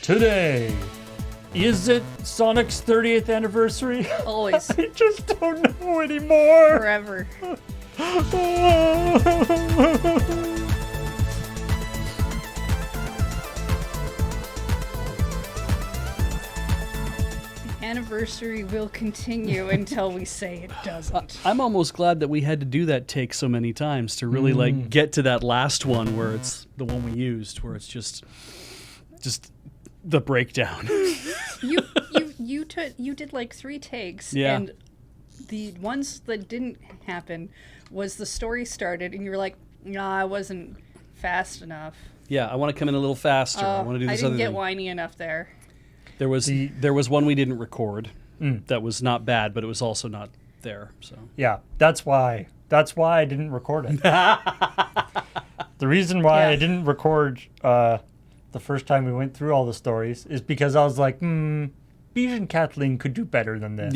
today. Is it Sonic's 30th anniversary? Always. I just don't know anymore. Forever. Anniversary will continue until we say it doesn't. I'm almost glad that we had to do that take so many times to really like get to that last one where it's the one we used, where it's just the breakdown. You did like 3 takes, Yeah. and the ones that didn't happen was the story started, and you were like, "Nah, I wasn't fast enough. Yeah, I want to come in a little faster. I want to do this I other didn't get thing. whiny enough there." There was one we didn't record that was not bad, but it was also not there. So Yeah, that's why I didn't record it. The reason why I didn't record the first time we went through all the stories is because I was like, Beej and Kathleen could do better than this.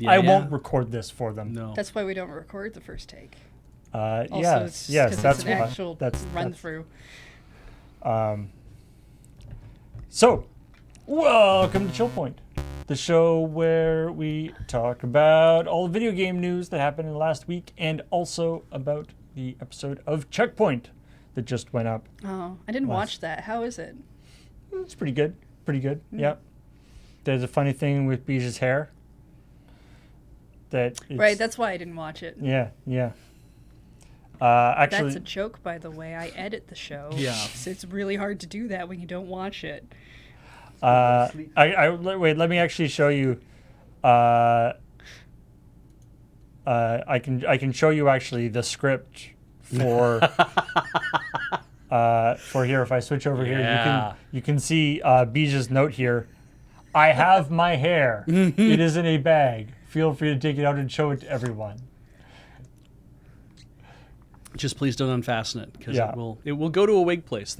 I won't record this for them. no. That's why we don't record the first take. Yes, 'Cause that's it's an why. actual That's run through. So, welcome to ChillPoint, the show where we talk about all the video game news that happened in the last week and also about the episode of Checkpoint that just went up. Oh, I didn't watch that. How is it? It's pretty good. Yep. There's a funny thing with Beej's hair. Right, that's why I didn't watch it. Yeah. Actually, That's a joke, by the way. I edit the show. Yeah. So it's really hard to do that when you don't watch it. wait. Let me actually show you. I can show you actually the script for here. If I switch over here, you can see Beej's note here. I have my hair. It is in a bag. Feel free to take it out and show it to everyone. Just please don't unfasten it because it will go to a wig place.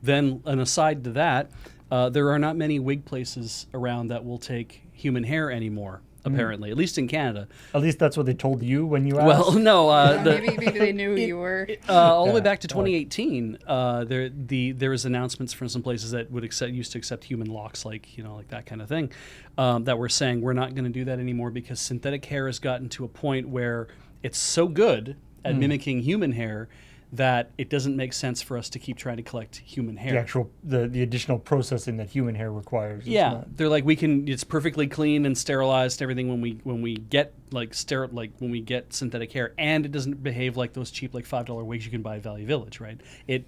Then an aside to that, there are not many wig places around that will take human hair anymore. Apparently, at least in Canada. At least that's what they told you when you asked. Well, no. Maybe they knew who you were. All the way back to 2018, there was announcements from some places that used to accept human locks, like that kind of thing, that were saying we're not going to do that anymore because synthetic hair has gotten to a point where it's so good at mimicking human hair that it doesn't make sense for us to keep trying to collect human hair. The additional processing that human hair requires. They're like it's perfectly clean and sterilized and everything when we get when we get synthetic hair, and it doesn't behave like those cheap like $5 wigs you can buy at Value Village, right? It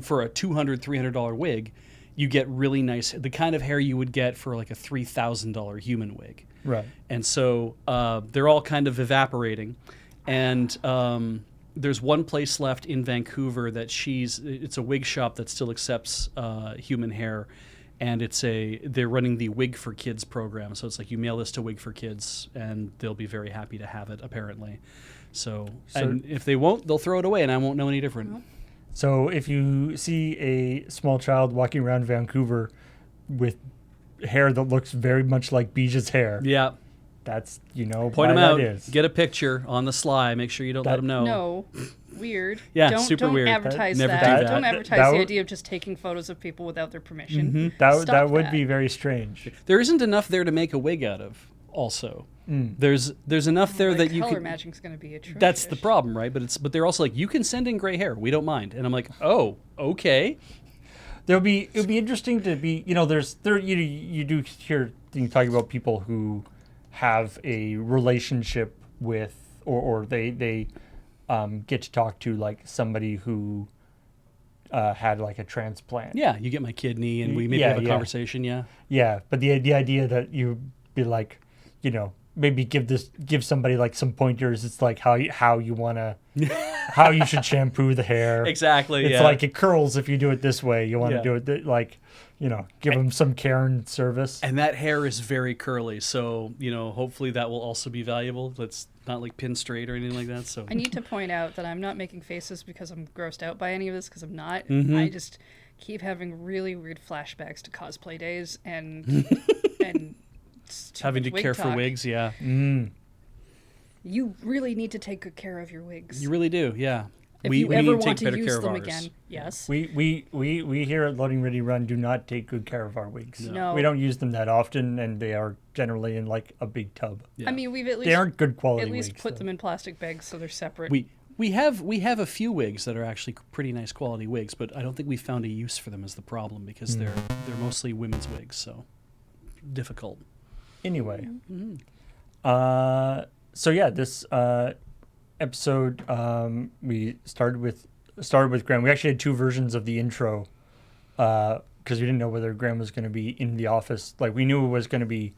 for a $200-$300 wig, you get really nice, the kind of hair you would get for like a $3,000 human wig. Right. And so they're all kind of evaporating, and there's one place left in Vancouver that it's a wig shop that still accepts human hair, and they're running the Wig for Kids program. So it's like you mail this to Wig for Kids, and they'll be very happy to have it, apparently. So and if they won't, they'll throw it away, and I won't know any different. So if you see a small child walking around Vancouver with hair that looks very much like Beej's hair, that's point them out. Get a picture on the sly. Make sure you don't let them know. No, weird. Yeah, super weird. Don't advertise Never that. do that. Don't advertise the idea of just taking photos of people without their permission. That would be very strange. There isn't enough there to make a wig out of. Also, there's enough there that you can. Color matching's going to be atrocious. That's the problem, right? But they're also like, you can send in gray hair. We don't mind. And I'm like, oh, okay. It would be interesting to be. You do hear you talking about people who have a relationship with, or they get to talk to like somebody who had like a transplant. Yeah, you get my kidney, and we maybe have a conversation. Yeah, but the idea that you be like, maybe give somebody like some pointers. It's like how you want to, how you should shampoo the hair. Exactly. It's like it curls if you do it this way. You want to do it like, give them some care and service. And that hair is very curly, so hopefully that will also be valuable. That's not like pin straight or anything like that. So I need to point out that I'm not making faces because I'm grossed out by any of this, because I'm not. I just keep having really weird flashbacks to cosplay days and having to care for wigs. You really need to take good care of your wigs. You really do, yeah. If We you need ever to want take to better use care of them ours. again, yes. We here at Loading Ready Run do not take good care of our wigs. No. We don't use them that often, and they are generally in like a big tub. Yeah. I mean, we've at They least aren't good quality at least wigs. put though. them in plastic bags so they're separate. We have a few wigs that are actually pretty nice quality wigs, but I don't think we found a use for them as the problem because they're mostly women's wigs, so difficult. Anyway, Mm-hmm. so yeah, this episode we started with Graham. We actually had two versions of the intro because we didn't know whether Graham was going to be in the office. Like we knew it was going to be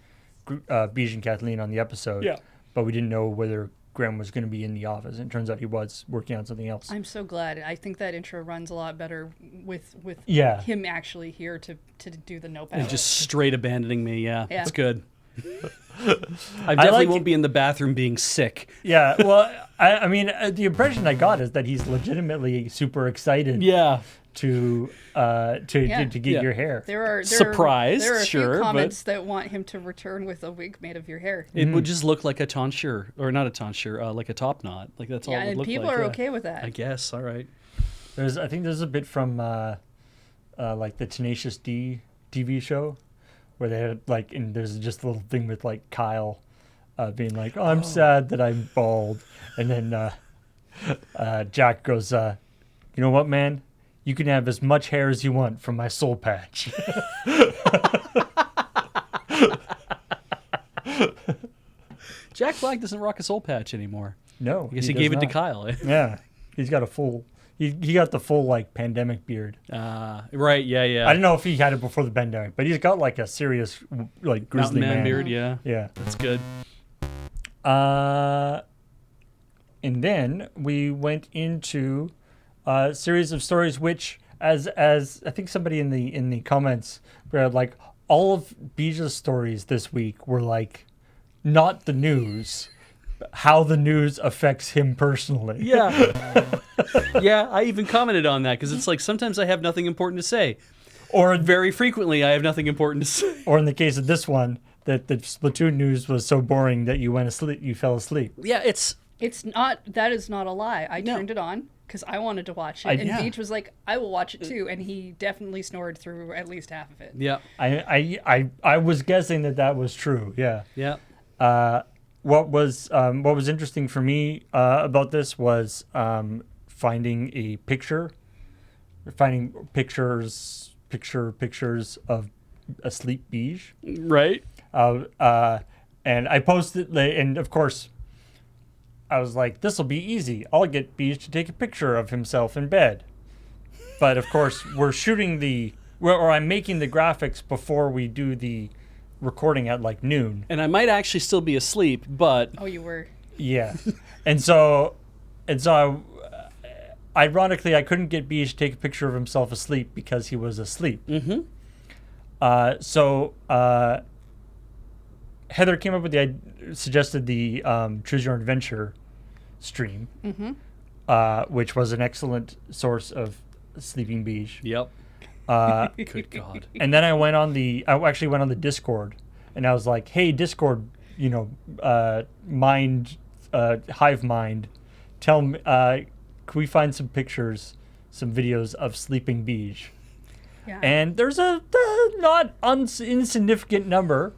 Bij and Kathleen on the episode, but we didn't know whether Graham was going to be in the office. And it turns out he was working on something else. I'm so glad. I think that intro runs a lot better with Yeah. him actually here to do the notepad. And just straight abandoning me, yeah. Yeah. It's good. I definitely like won't it- be in the bathroom being sick. Yeah, well, I mean, the impression I got is that he's legitimately super excited Yeah. to get Yeah. your hair. There Surprised, are a sure, few but- comments that want him to return with a wig made of your hair. It would just look like a tonsure, or not a tonsure, like a top knot. Like that's all Yeah, it would and look people like. are yeah. okay with that. I guess, all right. I think there's a bit from like the Tenacious D TV show where they had like, and there's just a little thing with like Kyle being like, "Oh, I'm sad that I'm bald," and then Jack goes, "You know what, man? You can have as much hair as you want from my soul patch." Jack Black doesn't rock a soul patch anymore. No, I guess he does gave it to not. Kyle. Yeah, he's got a full. He got the full like pandemic beard. Right, yeah. I don't know if he had it before the pandemic, but he's got like a serious like grizzly Mountain man beard, yeah. Yeah. That's good. And then we went into a series of stories, which, as I think somebody in the comments were like, all of Bija's stories this week were like, not the news, but how the news affects him personally. Yeah. Yeah, I even commented on that because it's like sometimes I have nothing important to say. Or Very frequently I have nothing important to say. or in the case of this one, that the Splatoon news was so boring that you fell asleep. Yeah, That is not a lie. I No. turned it on because I wanted to watch it. And yeah. Beach was like, I will watch it too. And he definitely snored through at least half of it. yeah. I was guessing that was true. Yeah. Yeah. What was interesting for me about this was finding pictures of asleep Bij. Right? And I posted, and of course, I was like, this will be easy. I'll get Bij to take a picture of himself in bed. But of course, I'm making the graphics before we do the recording at like noon. And I might actually still be asleep, but Oh, you were. Yeah. and so ironically, I couldn't get Bij to take a picture of himself asleep because he was asleep. Mhm. So Heather came up with suggested the Choose Your Own Adventure stream, which was an excellent source of sleeping Bij. yep. Good God. And then I actually went on the Discord, and I was like, "Hey, Discord, hive mind, tell me, can we find some pictures, some videos of sleeping Bij?" Yeah. And there's a not insignificant number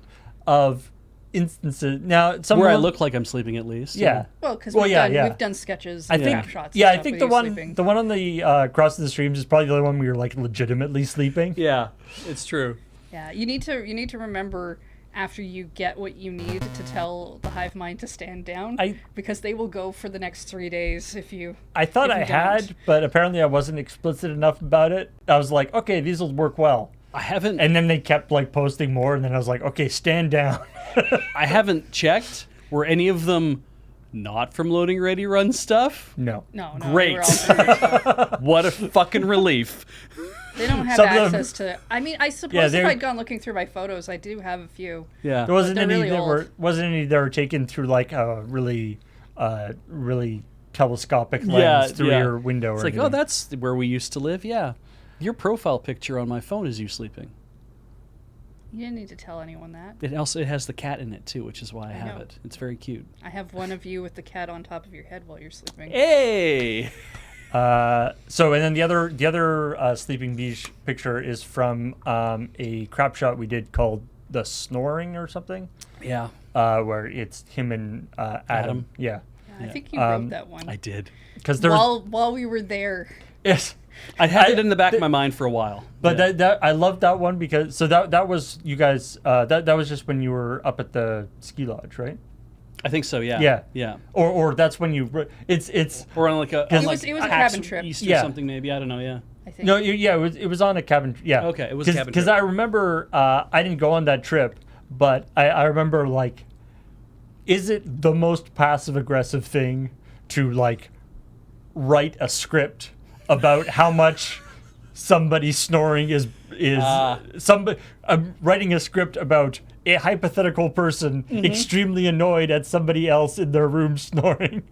of instances. Now, some Where I of them- look like I'm sleeping at least. yeah. well, because yeah. we've done sketches I and think, snapshots. yeah, I and think stuff the of you sleeping. one on the across the streams is probably the one where you're like legitimately sleeping. Yeah, it's true. Yeah, you need to remember after you get what you need to tell the hive mind to stand down, because they will go for the next 3 days if you. I thought if you I had, don't. but apparently I wasn't explicit enough about it. I was like, okay, these will work well. I haven't And then they kept like posting more, and then I was like, okay, stand down. I haven't checked. Were any of them not from Loading Ready Run stuff? No. No, Great. we're all from your stuff. What a fucking relief. They don't have Some of them- access to. I mean, I suppose they're- if I'd gone looking through my photos, I do have a few. Yeah. There wasn't they're any really that old. wasn't taken through like a really telescopic lens through your window. It's or like, anything. oh, that's where we used to live. Yeah. Your profile picture on my phone is you sleeping. You didn't need to tell anyone that. It has the cat in it too, which is why I have know. it. It's very cute. I have one of you with the cat on top of your head while you're sleeping. Hey. So and then the other Sleeping Beach picture is from a crap shot we did called The Snoring or something, Yeah, where it's him and Adam. Yeah, I think you wrote that one I did. because there was while we were there. yes. I had it in the back of my mind for a while. But Yeah. that I love that one because that was you guys that was just when you were up at the ski lodge, right? I think so. Yeah. Yeah. Yeah. Or that's when you it's Or on like a It was a cabin Axe trip. East or Yeah. something maybe. I don't know. Yeah. I think. no yeah it was on a cabin yeah Okay, it was a cabin because trip. I remember I didn't go on that trip, but I remember like, is it the most passive aggressive thing to like write a script about how much somebody snoring is somebody writing a script about a hypothetical person extremely annoyed at somebody else in their room snoring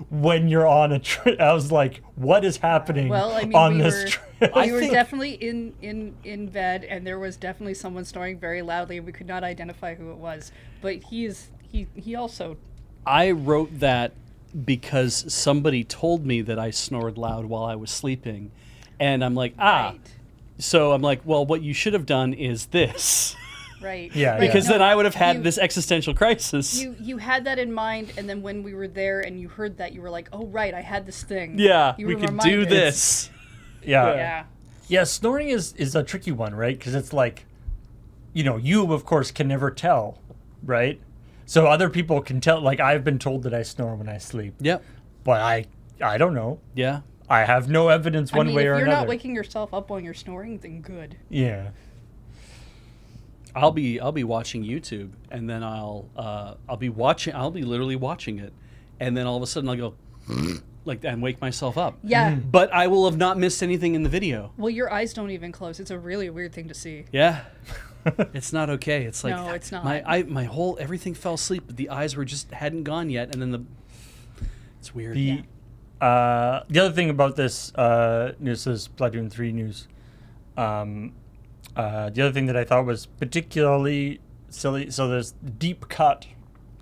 when you're on a trip. I was like, what is happening Well, I mean, on we this were trip? we were definitely in bed, and there was definitely someone snoring very loudly, and we could not identify who it was. But he also. I wrote that because somebody told me that I snored loud while I was sleeping, and I'm like, Right. So I'm like, well, what you should have done is this. Right. Yeah, right. Because then I would have had you- this existential crisis. You had that in mind, and then when we were there and you heard that, you were like, "Oh right, I had this thing." Yeah, You we were could do reminded. this. Yeah. Yeah. Snoring is a tricky one, right? Because it's like, you of course can never tell, right? So other people can tell. Like I've been told that I snore when I sleep, Yep. but I don't know. Yeah. I have no evidence one I mean, way if or you're another. not waking yourself up while you're snoring, then good. Yeah. I'll be watching YouTube, and then I'll be literally watching it, and then all of a sudden I'll go like and wake myself up. Yeah. But I will have not missed anything in the video. Well, your eyes don't even close. It's a really weird thing to see. Yeah. It's not okay. It's like No, it's not. my whole everything fell asleep, but the eyes were just hadn't gone yet, and then it's weird. The other thing about this news is Splatoon 3 news. The other thing that I thought was particularly silly. So there's Deep Cut,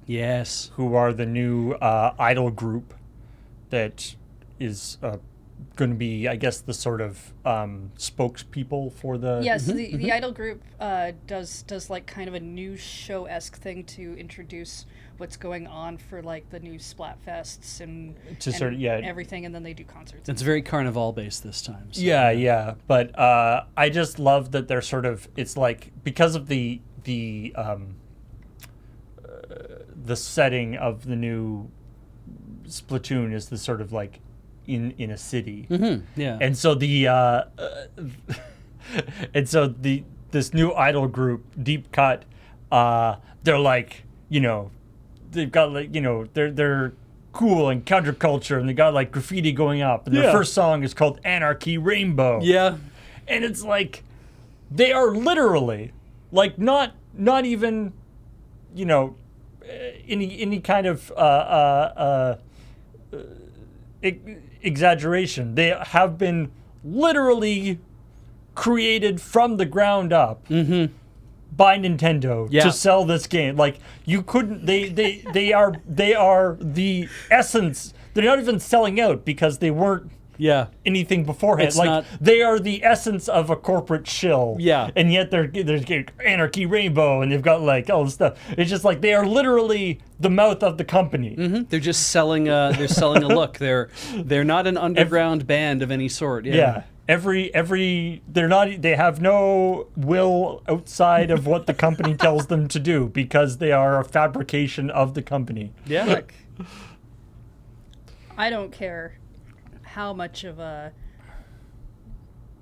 Yes. who are the new idol group that is going to be, I guess, the sort of spokespeople for the. Yes, the Idol group does like kind of a news show-esque thing to introduce what's going on for like the new Splatfests and everything, and then they do concerts. It's very Carnival based this time. So. Yeah. But I just love that they're sort of. It's like because of the setting of the new Splatoon is the sort of like in a city. Mm-hmm. Yeah. And so this new idol group, Deep Cut, they're like, they've got like, they're cool and counterculture, and they got like graffiti going up, and their first song is called Anarchy Rainbow. Yeah. And it's like they are literally like not even any kind of exaggeration. They have been literally created from the ground up by Nintendo to sell this game. Like you couldn't. They are the essence. They're not even selling out because they weren't anything beforehand. It's like not- they are the essence of a corporate shill. Yeah. And yet there's Anarchy Rainbow, and they've got like all this stuff. It's just like they are literally the mouth of the company. They're just selling a look. They're not an underground band of any sort. Yeah. They have no will outside of what the company tells them to do because they are a fabrication of the company. Yeah. Look, I don't care how much of a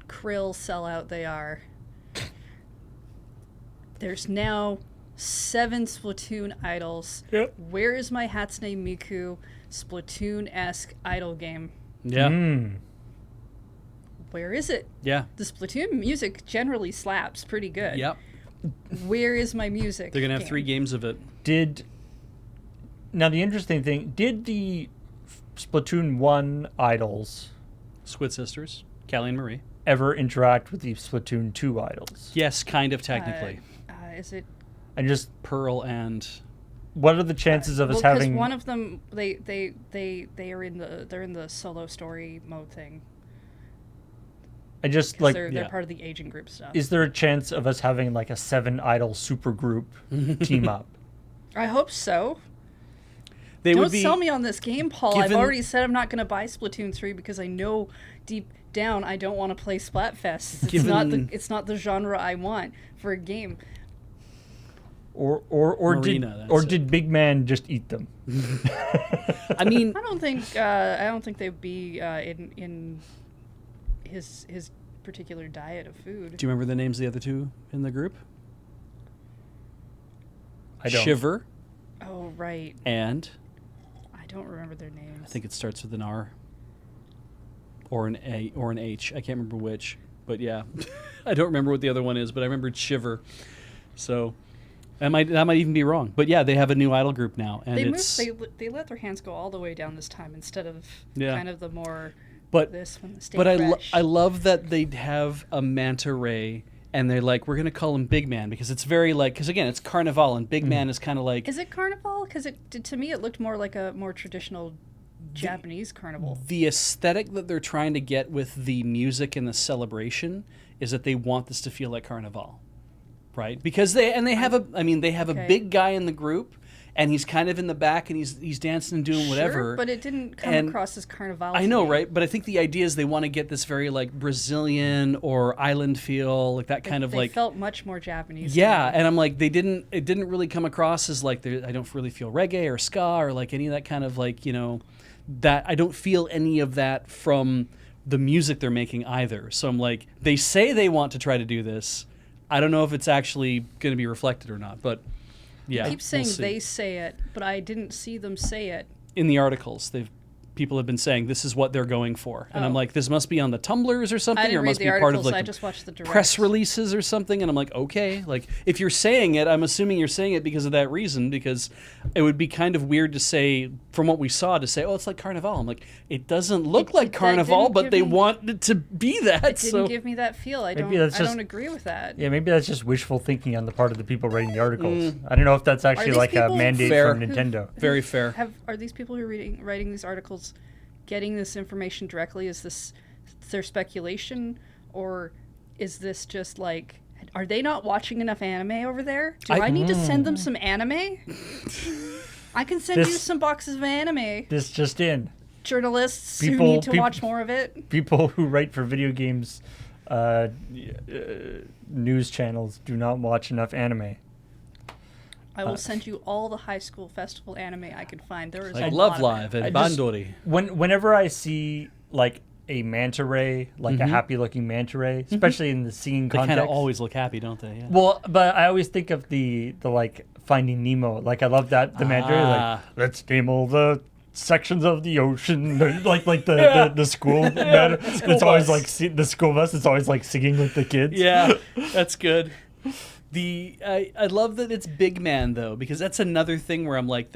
krill sellout they are. There's now 7 Splatoon idols. Yep. Where is my Hatsune Miku Splatoon-esque idol game? Yeah. Where is it? Yeah. The Splatoon music generally slaps pretty good. Yep. Where is my music? They're gonna have game? 3 games of it. Now the interesting thing, did the Splatoon 1 idols Squid Sisters, Callie and Marie. ever interact with the Splatoon 2 idols? Yes, kind of technically. Is it? And just Pearl and what are the chances of us having? One of them, they're in the solo story mode thing. I just they're part of the aging group stuff. Is there a chance of us having like a 7 idol super group team up? I hope so. Don't sell me on this game, Paul. I've already said I'm not going to buy Splatoon 3 because I know deep down I don't want to play Splatfest. It's not the genre I want for a game. Or did Big Man just eat them? I mean, I don't think they'd be in his particular diet of food. Do you remember the names of the other two in the group? I don't. Shiver. Oh, right. And I don't remember their names. I think it starts with an R or an A or an H. I can't remember which, but yeah. I don't remember what the other one is, but I remembered Shiver. So that might even be wrong. But yeah, they have a new idol group now, and they let their hands go all the way down this time instead of kind of the more this when the stay fresh. I love that they have a manta ray. And they're like, we're going to call him Big Man because it's very because again, it's Carnival, and Big Man is kind of like... Is it Carnival? Because to me, it looked more like a more traditional Japanese carnival. The aesthetic that they're trying to get with the music and the celebration is that they want this to feel like Carnival, right? Because they have a big guy in the group, and he's kind of in the back, and he's dancing and doing whatever. But it didn't come across as Carnival. I know, right? But I think the idea is they want to get this very Brazilian or island feel, that kind of They felt much more Japanese. Yeah, and I'm like, it didn't really come across as I don't really feel reggae or ska or any of that kind of that I don't feel any of that from the music they're making either. So I'm like, they say they want to try to do this. I don't know if it's actually going to be reflected or not, but. Yeah, I keep saying they say it, but I didn't see them say it. In the articles, people have been saying this is what they're going for. And I'm like, this must be on the Tumblrs or something, I didn't or read must the be articles, part of I just watched the directs. press releases or something. And I'm like, okay, if you're saying it, I'm assuming you're saying it because of that reason, because it would be kind of weird to say, from what we saw, to say, oh, it's like Carnival. I'm like, it doesn't look like Carnival, but they want it to be that. It didn't give me that feel. I don't agree with that. Yeah, maybe that's just wishful thinking on the part of the people writing the articles. I don't know if that's actually a mandate from Nintendo. Very fair. Are these people who are writing these articles getting this information directly? Is this their speculation, or is this just are they not watching enough anime over there? Do I need to send them some anime? I can send you some boxes of anime. This just in. Journalists who need to watch more of it. People who write for video games news channels do not watch enough anime. I will send you all the high school festival anime I can find. There is Love Live and Bandori. Whenever I see a manta ray, a happy-looking manta ray, especially in the scene context, they kind of always look happy, don't they? Yeah. Well, but I always think of the Finding Nemo. I love that the manta ray, let's name all the sections of the ocean, the school. It's always the school bus. It's always singing with the kids. Yeah, that's good. I love that it's Big Man though, because that's another thing where I'm like,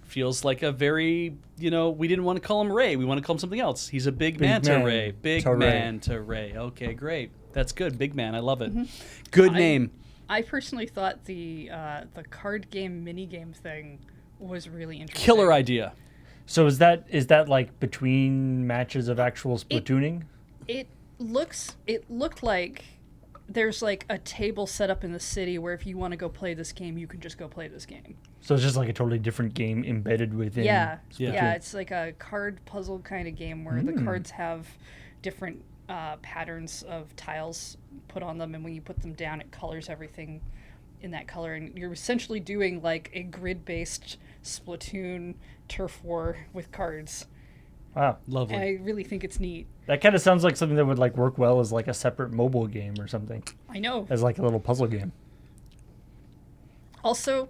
feels like a very, we didn't want to call him Ray, we want to call him something else. He's a big manta ray. Big manta ray. Okay, great. That's good. Big Man. I love it. Good name. I personally thought the card game mini game thing was really interesting. Killer idea. So is that between matches of actual Splatooning? It looked like there's a table set up in the city where if you want to go play this game, you can just go play this game. So it's just a totally different game embedded within. Yeah. It's like a card puzzle kind of game where the cards have different patterns of tiles put on them, and when you put them down, it colors everything in that color, and you're essentially doing a grid-based Splatoon turf war with cards. Wow, lovely. And I really think it's neat. That kind of sounds like something that would work well as a separate mobile game or something. I know. As a little puzzle game. Also,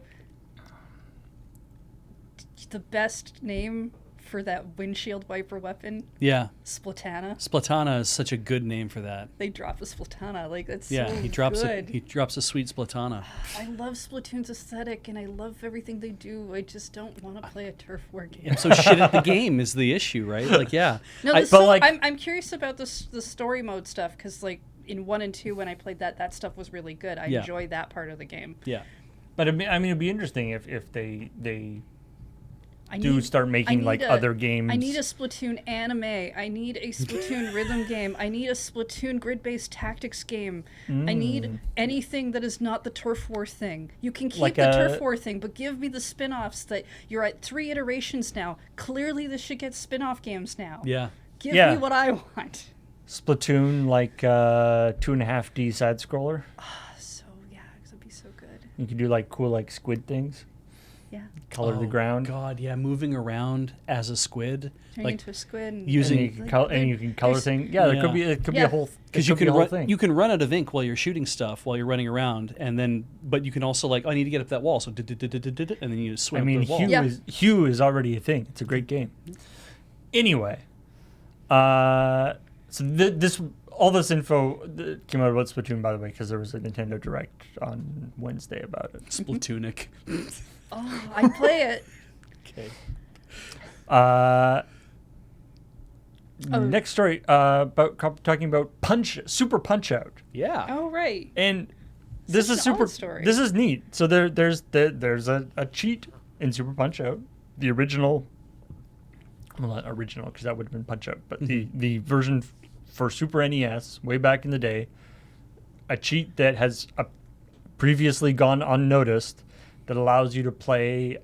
the best name for that windshield wiper weapon. Yeah. Splatana. Splatana is such a good name for that. They drop a Splatana. That's so good. He drops a sweet Splatana. I love Splatoon's aesthetic, and I love everything they do. I just don't want to play a turf war game. I'm so shit at the game is the issue, right? Yeah. No, I'm curious about the story mode stuff, because in 1 and 2 when I played that stuff was really good. I enjoy that part of the game. Yeah. But I mean, it'd be interesting if they I do start making like other games. I need a Splatoon anime. I need a Splatoon rhythm game. I need a Splatoon grid-based tactics game. I need anything that is not the Turf War thing. You can keep Like the Turf War thing, but give me the spin-offs that you're at 3 iterations now. Clearly this should get spin-off games now. Yeah. Give me what I want. Splatoon, like 2.5D side scroller. So, yeah, it'd be so good. You could do like cool like squid things. Yeah. Color the ground. God, yeah, moving around as a squid, Turning into a squid. And using- And you can color things. Yeah, there could be it could be a whole because you can you can run out of ink while you're shooting stuff while you're running around, and then but you can also like I need to get up that wall, so and then you just swim I mean, up the wall. Hue is already a thing. It's a great game. Anyway, so this all this info came out about Splatoon, by the way, because there was a Nintendo Direct on Wednesday about it. Splatoonic. Oh, I play it. Okay. Next story about talking about Super Punch Out, Yeah. Oh, right. and this Such is an super. odd story. This is neat. So there's a cheat in Super Punch Out, the original. Well, not original because that would have been Punch Out, but the version for Super NES way back in the day, a cheat that has previously gone unnoticed that allows you to play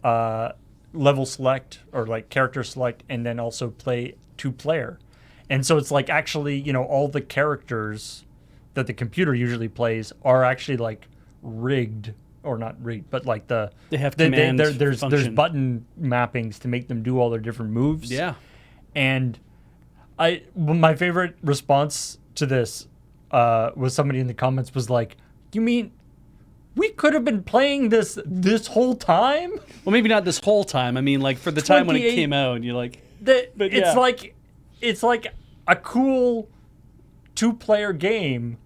level select or like character select and then also play 2-player. And so it's like actually, all the characters that the computer usually plays are actually like rigged or not rigged, but like They have command there's function. button mappings to make them do all their different moves. Yeah. And my favorite response to this was somebody in the comments was like, "You mean we could have been playing this whole time?" Well, maybe not this whole time. I mean, like for the time when it 28 came out, you're like, That But it's like a cool 2-player game.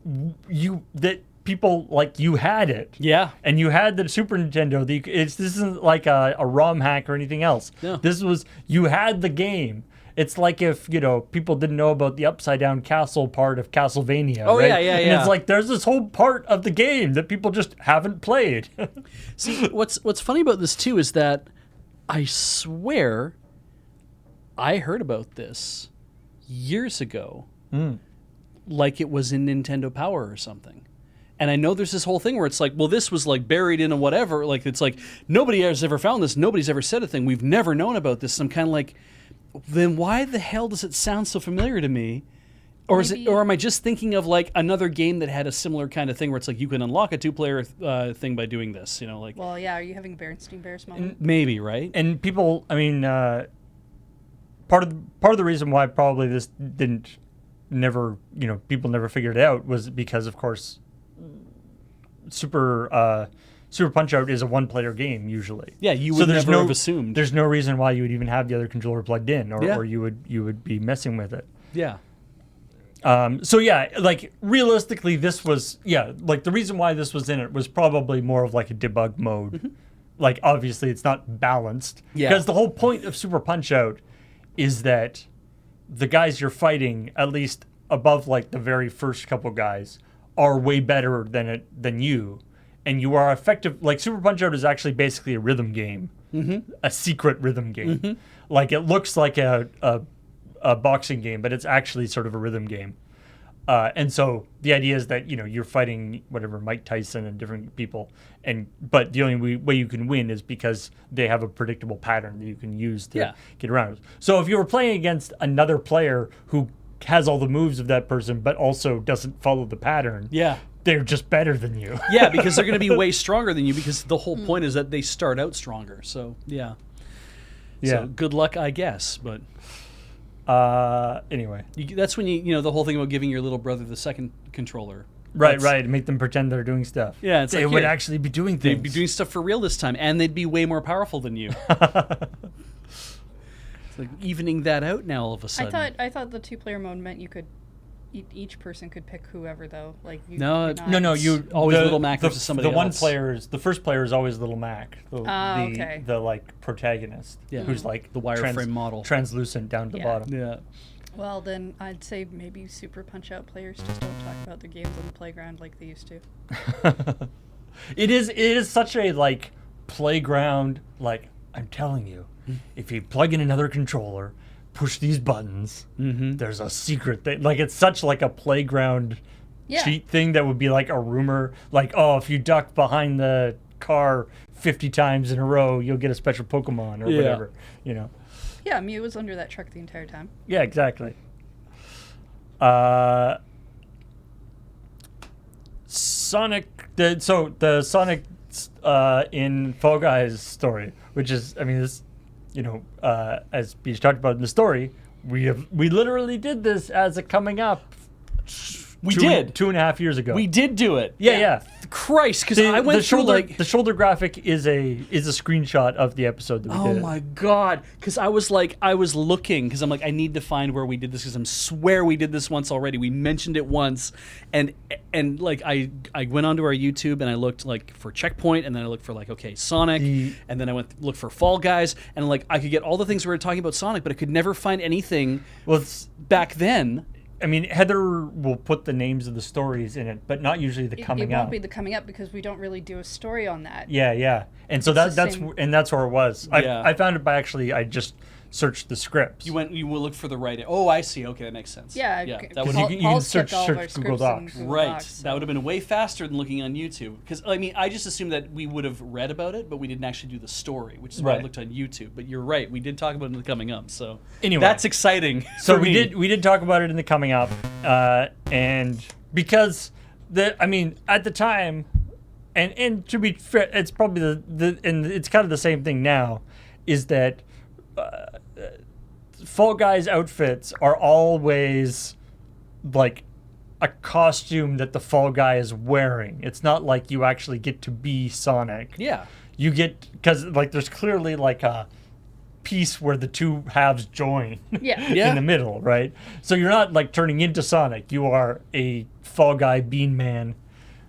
That people like you had it. yeah. And you had the Super Nintendo. This isn't like a ROM hack or anything else. No. This was you had the game. It's like if people didn't know about the upside down castle part of Castlevania. Oh, right? yeah. And it's like there's this whole part of the game that people just haven't played. See, what's funny about this too is that I swear I heard about this years ago, like it was in Nintendo Power or something. And I know there's this whole thing where it's like, well, this was like buried in a whatever. Like it's like nobody has ever found this. Nobody's ever said a thing. We've never known about this. I'm kind of like, then why the hell does it sound so familiar to me? Or is it? Or am I just thinking of like another game that had a similar kind of thing where it's like you can unlock a 2-player thing by doing this? Like. Well, yeah. Are you having Berenstein Bears moment? Maybe, right? And people, I mean, part of the reason why probably this people never figured it out was because, of course, Super Punch Out is a 1-player game usually. Yeah, you would never have assumed. There's no reason why you would even have the other controller plugged in, or, Yeah. or you would be messing with it. Yeah. So yeah, like realistically, this was like the reason why this was in it was probably more of like a debug mode. Like obviously it's not balanced because the whole point of Super Punch Out is that the guys you're fighting, at least above like the very first couple guys, are way better than you, and you are effective. Like Super Punch Out is actually basically a rhythm game, a secret rhythm game. Like it looks like a boxing game, but it's actually sort of a rhythm game. And so the idea is that you're fighting whatever Mike Tyson and different people, but the only way you can win is because they have a predictable pattern that you can use to get around. So if you were playing against another player who has all the moves of that person, but also doesn't follow the pattern, they're just better than you. Yeah, because they're going to be way stronger than you because the whole point is that they start out stronger. So Yeah. So good luck, I guess, but. Anyway, That's when the whole thing about giving your little brother the second controller. right. Make them pretend they're doing stuff. Yeah, it's they like, would here, actually be doing things. They'd be doing stuff for real this time, and they'd be way more powerful than you. It's like evening that out now all of a sudden. I thought the 2-player mode meant you could each person could pick whoever though. Like you No, could not- No, you always Little Mac versus somebody else. The first player is always Little Mac. Okay. The like protagonist, who's like The wireframe model. translucent down to the bottom. Yeah. Well, then I'd say maybe Super Punch Out players just don't talk about their games on the playground like they used to. It is such a like playground. Like I'm telling you, if you plug in another controller, push these buttons, there's a secret thing. Like it's such like a playground cheat thing that would be like a rumor. Like, oh, if you duck behind the car 50 times in a row, you'll get a special Pokemon or whatever. You know. Yeah, Mew was under that truck the entire time. Yeah, exactly. Sonic. The Sonic in Fall Guys story, which is, I mean, this, you know, as Beach talked about in the story, we literally did this as a coming up. We did 2.5 years ago. We did do it. Yeah. Christ, because I went through like the shoulder graphic is a screenshot of the episode that we did. Oh my god! Because I was looking because I'm like, I need to find where we did this because I swear we did this once already. We mentioned it once, and like I went onto our YouTube and I looked like for ChillPoint, and then I looked for like Sonic, and then I went look for Fall Guys, and like I could get all the things we were talking about Sonic, but I could never find anything. Well, back then. I mean, Heather will put the names of the stories in it, but not usually the coming It up. won't be the coming up because we don't really do a story on that. Yeah. And so that's where it was. I found it by I just searched the scripts. You will look for the right. Oh, I see. Okay, that makes sense. Yeah. That would you can search Google Docs. Right. That would have been way faster than looking on YouTube. Because I mean, I just assumed that we would have read about it, but we didn't actually do the story, which is why I looked on YouTube. But you're right. We did talk about it in the coming up. So anyway, that's exciting. So we did talk about it in the coming up, and because at the time, and to be fair, it's probably and it's kind of the same thing now, is that. Fall Guys outfits are always like a costume that the Fall Guy is wearing. It's not like you actually get to be Sonic. Yeah. You get, because like there's clearly like a piece where the two halves join in the middle, right? So you're not like turning into Sonic. You are a Fall Guy Bean Man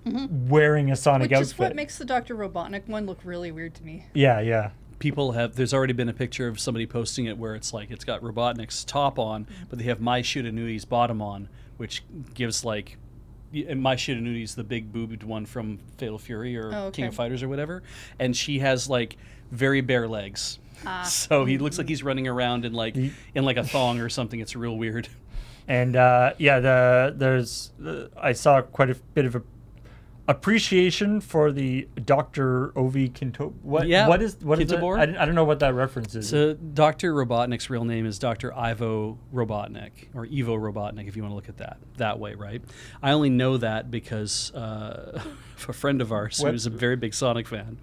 wearing a Sonic outfit. Which is what makes the Dr. Robotnik one look really weird to me. Yeah. There's already been a picture of somebody posting it where it's like it's got Robotnik's top on, but they have Mai Shiranuri's bottom on, which gives like, and Mai Shiranuri's the big boobed one from Fatal Fury or King of Fighters or whatever, and she has like very bare legs, so he looks like he's running around in like a thong or something. It's real weird. And I saw quite a bit of appreciation for the Dr. Ovi Kinto. What is Kintobor? I don't know what that reference is. So Dr. Robotnik's real name is Dr. Ivo Robotnik, or Ivo Robotnik, if you want to look at that way, right? I only know that because a friend of ours who's a very big Sonic fan,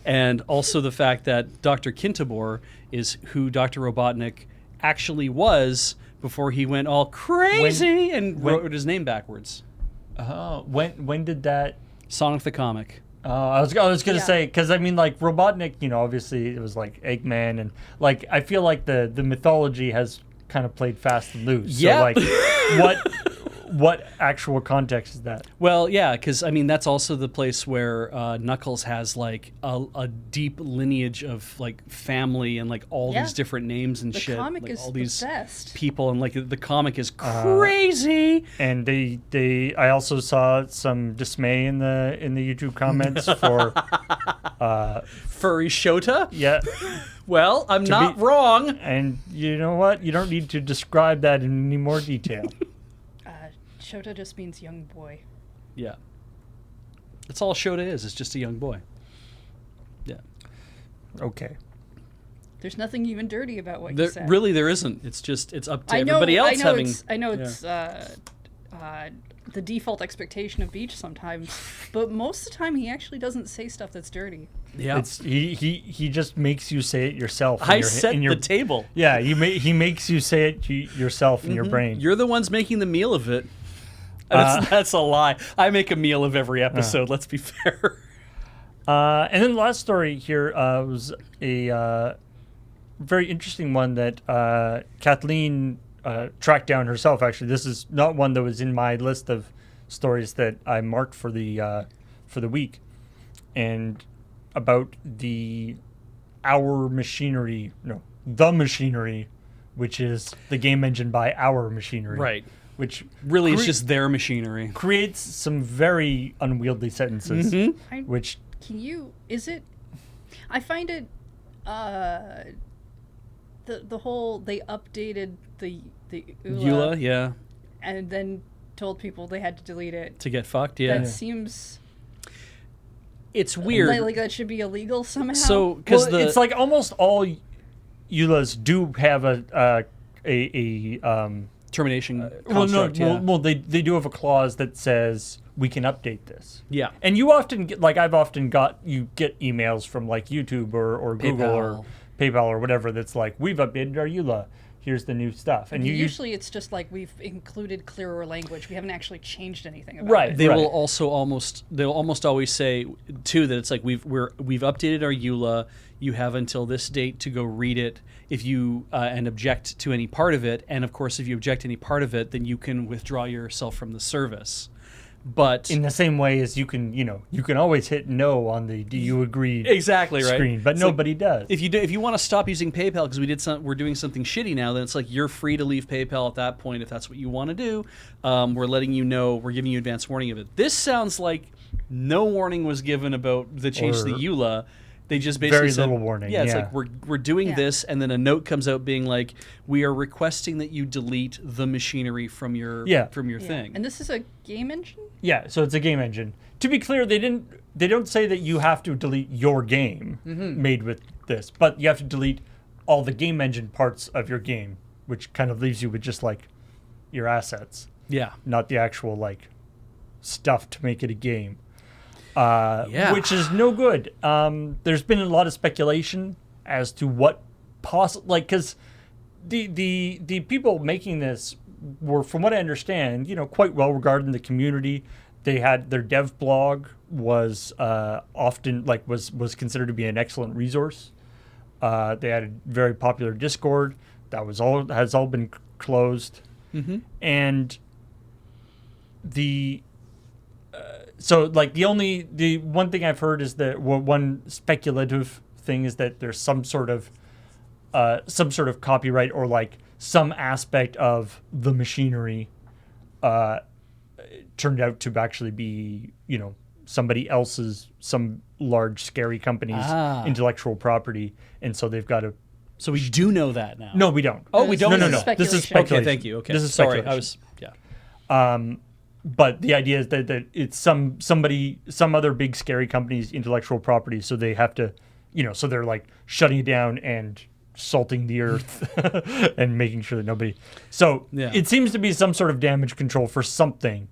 and also the fact that Dr. Kintobor is who Dr. Robotnik actually was before he went all crazy and wrote his name backwards. When did that? Sonic the Comic. I was gonna say, because I mean, like Robotnik, obviously it was like Eggman, and like I feel like the mythology has kind of played fast and loose. Yeah. So like, what actual context is that? Well, yeah, because I mean that's also the place where Knuckles has like a deep lineage of like family and like all these different names and shit. The comic like, is all these the best. people, and like the comic is crazy. And I also saw some dismay in the YouTube comments for Furry Shota. Yeah. Well, I'm not wrong. And you know what? You don't need to describe that in any more detail. Shota just means young boy. Yeah. That's all Shota is. It's just a young boy. Yeah. Okay. There's nothing even dirty about what you said. Really, there isn't. It's just, it's up to everybody else having... I know it's the default expectation of Beach sometimes, but most of the time he actually doesn't say stuff that's dirty. Yeah. He just makes you say it yourself. I set the table. Yeah, he makes you say it yourself in your brain. You're the ones making the meal of it. That's a lie. I make a meal of every episode, let's be fair. And then the last story here was a very interesting one that Kathleen tracked down herself. Actually, this is not one that was in my list of stories that I marked for the week, and about the Machinery, which is the game engine by Our Machinery, Right. which Really, it's just their machinery. creates some very unwieldy sentences. Which is it? I find it, the whole, they updated the EULA, yeah. and then told people they had to delete it. To get fucked, yeah. That seems... It's weird. Like that should be illegal somehow. So, because it's like almost all EULAs do have a termination well, no, construct, yeah. well, they do have a clause that says we can update this. Yeah. And you often get, like, I've often you get emails from like YouTube or Google or PayPal or whatever that's like, we've updated our EULA. Here's the new stuff. And usually it's just like we've included clearer language. We haven't actually changed anything about right. it. They will also they'll almost always say too that it's like we've updated our EULA. You have until this date to go read it if you and object to any part of it. And of course, if you object to any part of it, then you can withdraw yourself from the service. But in the same way as you can always hit no on the do you agree exactly right screen, but it's nobody does. If you want to stop using PayPal because we're doing something shitty now, then it's like you're free to leave PayPal at that point if that's what you want to do. We're letting you know, we're giving you advance warning of it. This sounds like no warning was given about the change to the EULA. They just basically very said, little warning. Yeah, it's like we're doing this, and then a note comes out being like, we are requesting that you delete the machinery from your thing. And this is a game engine? Yeah, so it's a game engine. To be clear, they don't say that you have to delete your game made with this, but you have to delete all the game engine parts of your game, which kind of leaves you with just like your assets. Yeah. Not the actual like stuff to make it a game. Which is no good. There's been a lot of speculation as to what because the people making this were, from what I understand, quite well regarded in the community. They had their dev blog was often was considered to be an excellent resource. They had a very popular Discord that has all been closed, and so like the one thing I've heard is that one speculative thing is that there's some sort of copyright or like some aspect of the machinery turned out to actually be somebody else's, some large scary company's intellectual property, and so they've got to. So we do know that now. No, we don't. Oh, we don't. No. This is speculation. Okay, thank you. Okay, this is sorry. speculation. But the idea is that it's some other big scary company's intellectual property, so they have to, so they're like shutting it down and salting the earth and making sure that nobody. So it seems to be some sort of damage control for something.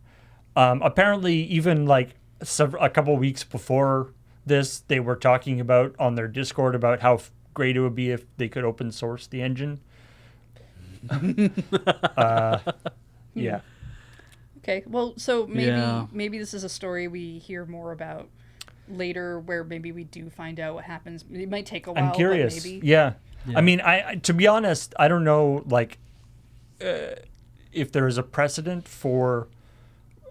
Apparently, even like a couple weeks before this, they were talking about on their Discord about how great it would be if they could open source the engine. Yeah. Okay, well, so maybe this is a story we hear more about later, where maybe we do find out what happens. It might take a while. I'm curious. But maybe. Yeah. I mean, I to be honest, I don't know, like, if there is a precedent for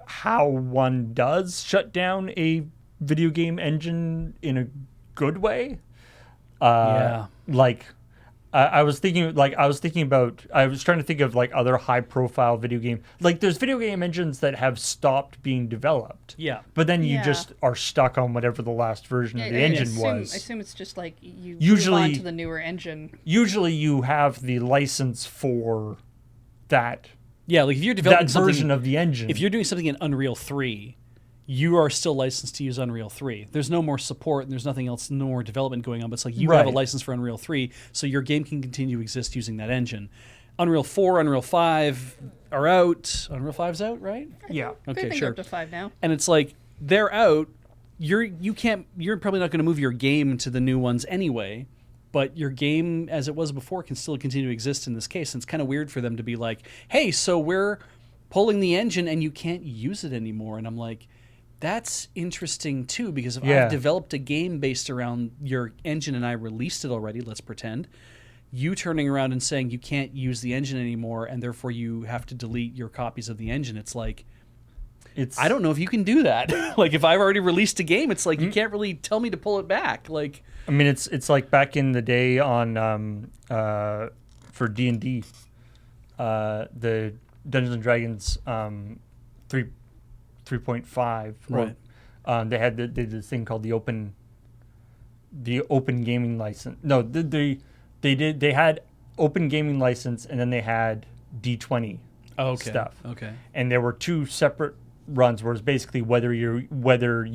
how one does shut down a video game engine in a good way. Like. I was trying to think of like other high profile video game, like there's video game engines that have stopped being developed. Yeah. But then you just are stuck on whatever the last version of the engine was. I assume it's just like you usually move on to the newer engine. Usually you have the license for that. Yeah, like if you're developing that version of the engine. If you're doing something in Unreal 3, you are still licensed to use Unreal 3. There's no more support and there's nothing else, no more development going on, but it's like you have a license for Unreal 3, so your game can continue to exist using that engine. Unreal 4, Unreal 5 are out. Unreal 5's out, right? Yeah. Okay, I think sure. up to 5 now. And it's like they're out. You're probably not going to move your game to the new ones anyway, but your game as it was before can still continue to exist in this case. And it's kind of weird for them to be like, "Hey, so we're pulling the engine and you can't use it anymore." And I'm like, that's interesting too, because if I've developed a game based around your engine and I released it already, let's pretend, you turning around and saying you can't use the engine anymore and therefore you have to delete your copies of the engine, it's like, I don't know if you can do that. Like if I've already released a game, it's like you can't really tell me to pull it back. Like, I mean, it's like back in the day on for D&D, Dungeons and Dragons 3.5, Right. They did this thing called the open gaming license. No, they had open gaming license, and then they had D20 stuff. Okay. And there were two separate runs where it's basically whether you want to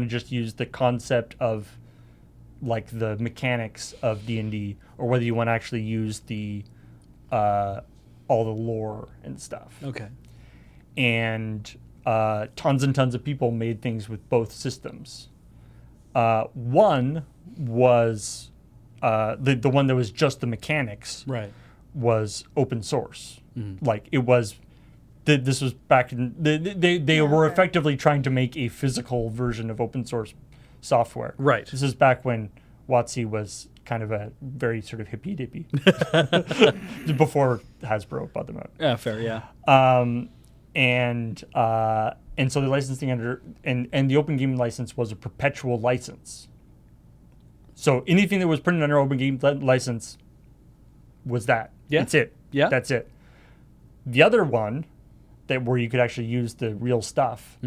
just use the concept of like the mechanics of D&D, or whether you want to actually use the all the lore and stuff. Okay. And tons and tons of people made things with both systems. One was the one that was just the mechanics. Right. Was open source. Mm-hmm. Like it was. This was back in. They were effectively trying to make a physical version of open source software. Right. This is back when WotC was kind of a very sort of hippy dippy before Hasbro bought them out. Yeah, fair. Yeah. And so the licensing under and the open gaming license was a perpetual license. So anything that was printed under open game license was that. Yeah. That's it. Yeah. That's it. The other one where you could actually use the real stuff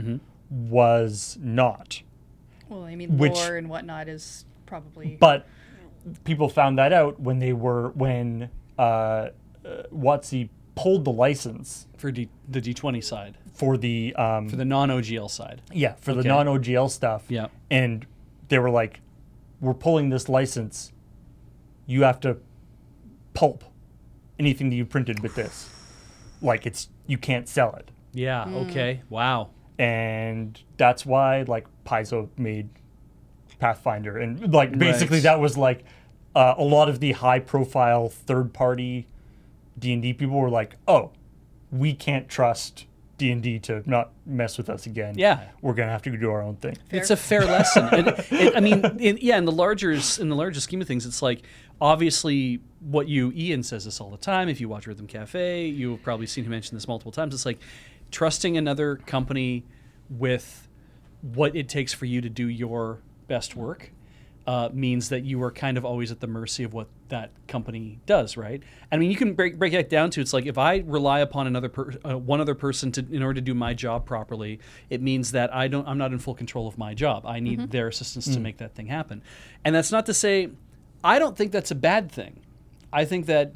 was not. Well, I mean, lore and whatnot is probably. But people found that out when WotC pulled the license For the D20 side. for the non-OGL side. Yeah, for the Okay. non-OGL stuff. Yeah. And they were like, we're pulling this license. You have to pulp anything that you printed with this. Like you can't sell it. Yeah. Okay. Wow. And that's why like Paizo made Pathfinder. And like basically Right. that was like a lot of the high profile third party D&D people were like, oh, we can't trust D&D to not mess with us again. Yeah. We're going to have to do our own thing. Fair. It's a fair lesson. And I mean, in the larger scheme of things, it's like obviously what Ian says this all the time. If you watch Rhythm Cafe, you've probably seen him mention this multiple times. It's like trusting another company with what it takes for you to do your best work means that you are kind of always at the mercy of what that company does, right? I mean, you can break it down to it's like if I rely upon one other person in order to do my job properly, it means that I'm not in full control of my job. I need their assistance to make that thing happen. And that's not to say I don't think that's a bad thing. I think that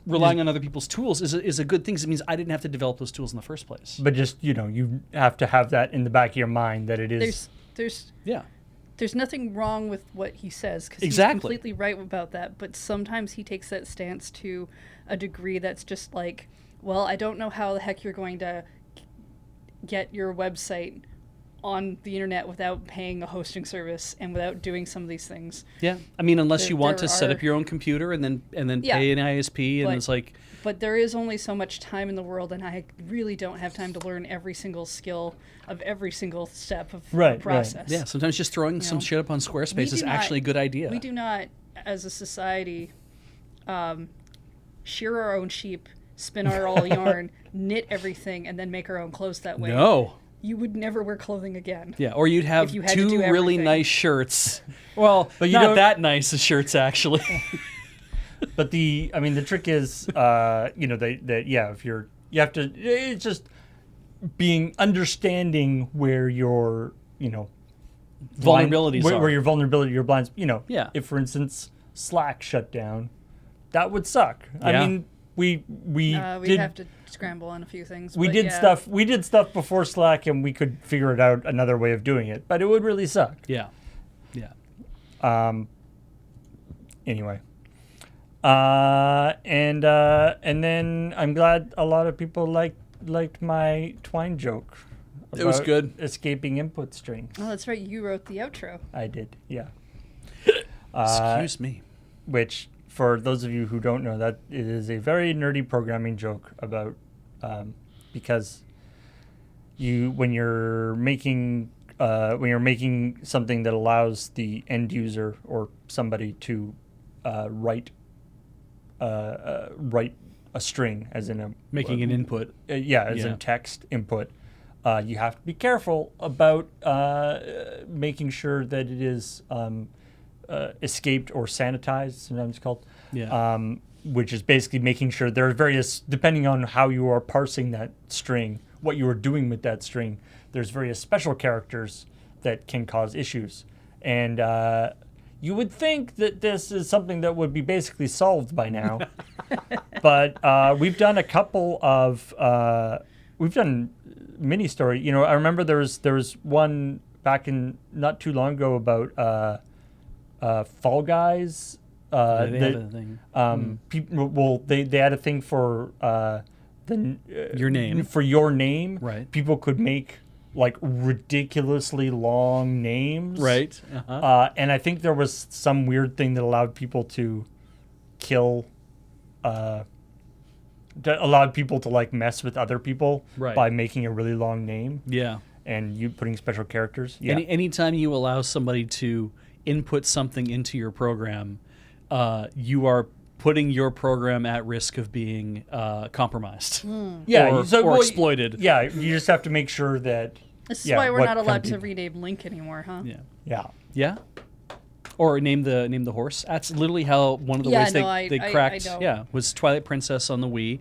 relying on other people's tools is a good thing because it means I didn't have to develop those tools in the first place. But just, you have to have that in the back of your mind that it is. There's nothing wrong with what he says because he's completely right about that. But sometimes he takes that stance to a degree that's just like, well, I don't know how the heck you're going to get your website on the internet without paying a hosting service and without doing some of these things. Yeah, I mean, unless you want to set up your own computer and then pay an ISP, and it's like. But there is only so much time in the world, and I really don't have time to learn every single skill of every single step of the process. Right. Yeah, sometimes just throwing some shit up on Squarespace is actually a good idea. We do not, as a society, shear our own sheep, spin our own yarn, knit everything, and then make our own clothes that way. No. You would never wear clothing again. Yeah, or you'd have two really nice shirts. Well, but not that nice as shirts, actually. But the trick is, if you have to, it's just understanding where your, vulnerabilities are. Where your vulnerability, your blinds, Yeah. If, for instance, Slack shut down, that would suck. Yeah. I mean, we'd have to scramble on a few things. We did stuff before Slack, and we could figure it out another way of doing it, but it would really suck. Yeah. Anyway. And then I'm glad a lot of people liked my Twine joke. It was good. Escaping input strings. Oh, that's right. You wrote the outro. I did, yeah. Excuse me. Which, for those of you who don't know, that it is a very nerdy programming joke about because when you're making something that allows the end user or somebody to write a string, as in making an input. In text input. You have to be careful about making sure that it is escaped or sanitized, sometimes called. Yeah. which is basically making sure there are various, depending on how you are parsing that string, what you are doing with that string, there's various special characters that can cause issues. And you would think that this is something that would be basically solved by now. But we've done a couple of, we've done mini story. You know, I remember there was one back in not too long ago about Fall Guys. They have a thing. People, well, they had a thing for Your name. For your name, Right. People could make like ridiculously long names, Right. Uh-huh. And I think there was some weird thing that allowed people to kill, that allowed people to like mess with other people Right. by making a really long name Yeah. and you putting special characters. Yeah, Anytime you allow somebody to input something into your program, you are putting your program at risk of being compromised. yeah, or exploited. Yeah, you just have to make sure that. This is yeah, why we're what not kind of allowed to people- rename Link anymore, huh? Yeah. Yeah. Yeah. Or name the horse. That's literally how one of the Yeah, ways no, they I cracked. know. Yeah, was Twilight Princess on the Wii.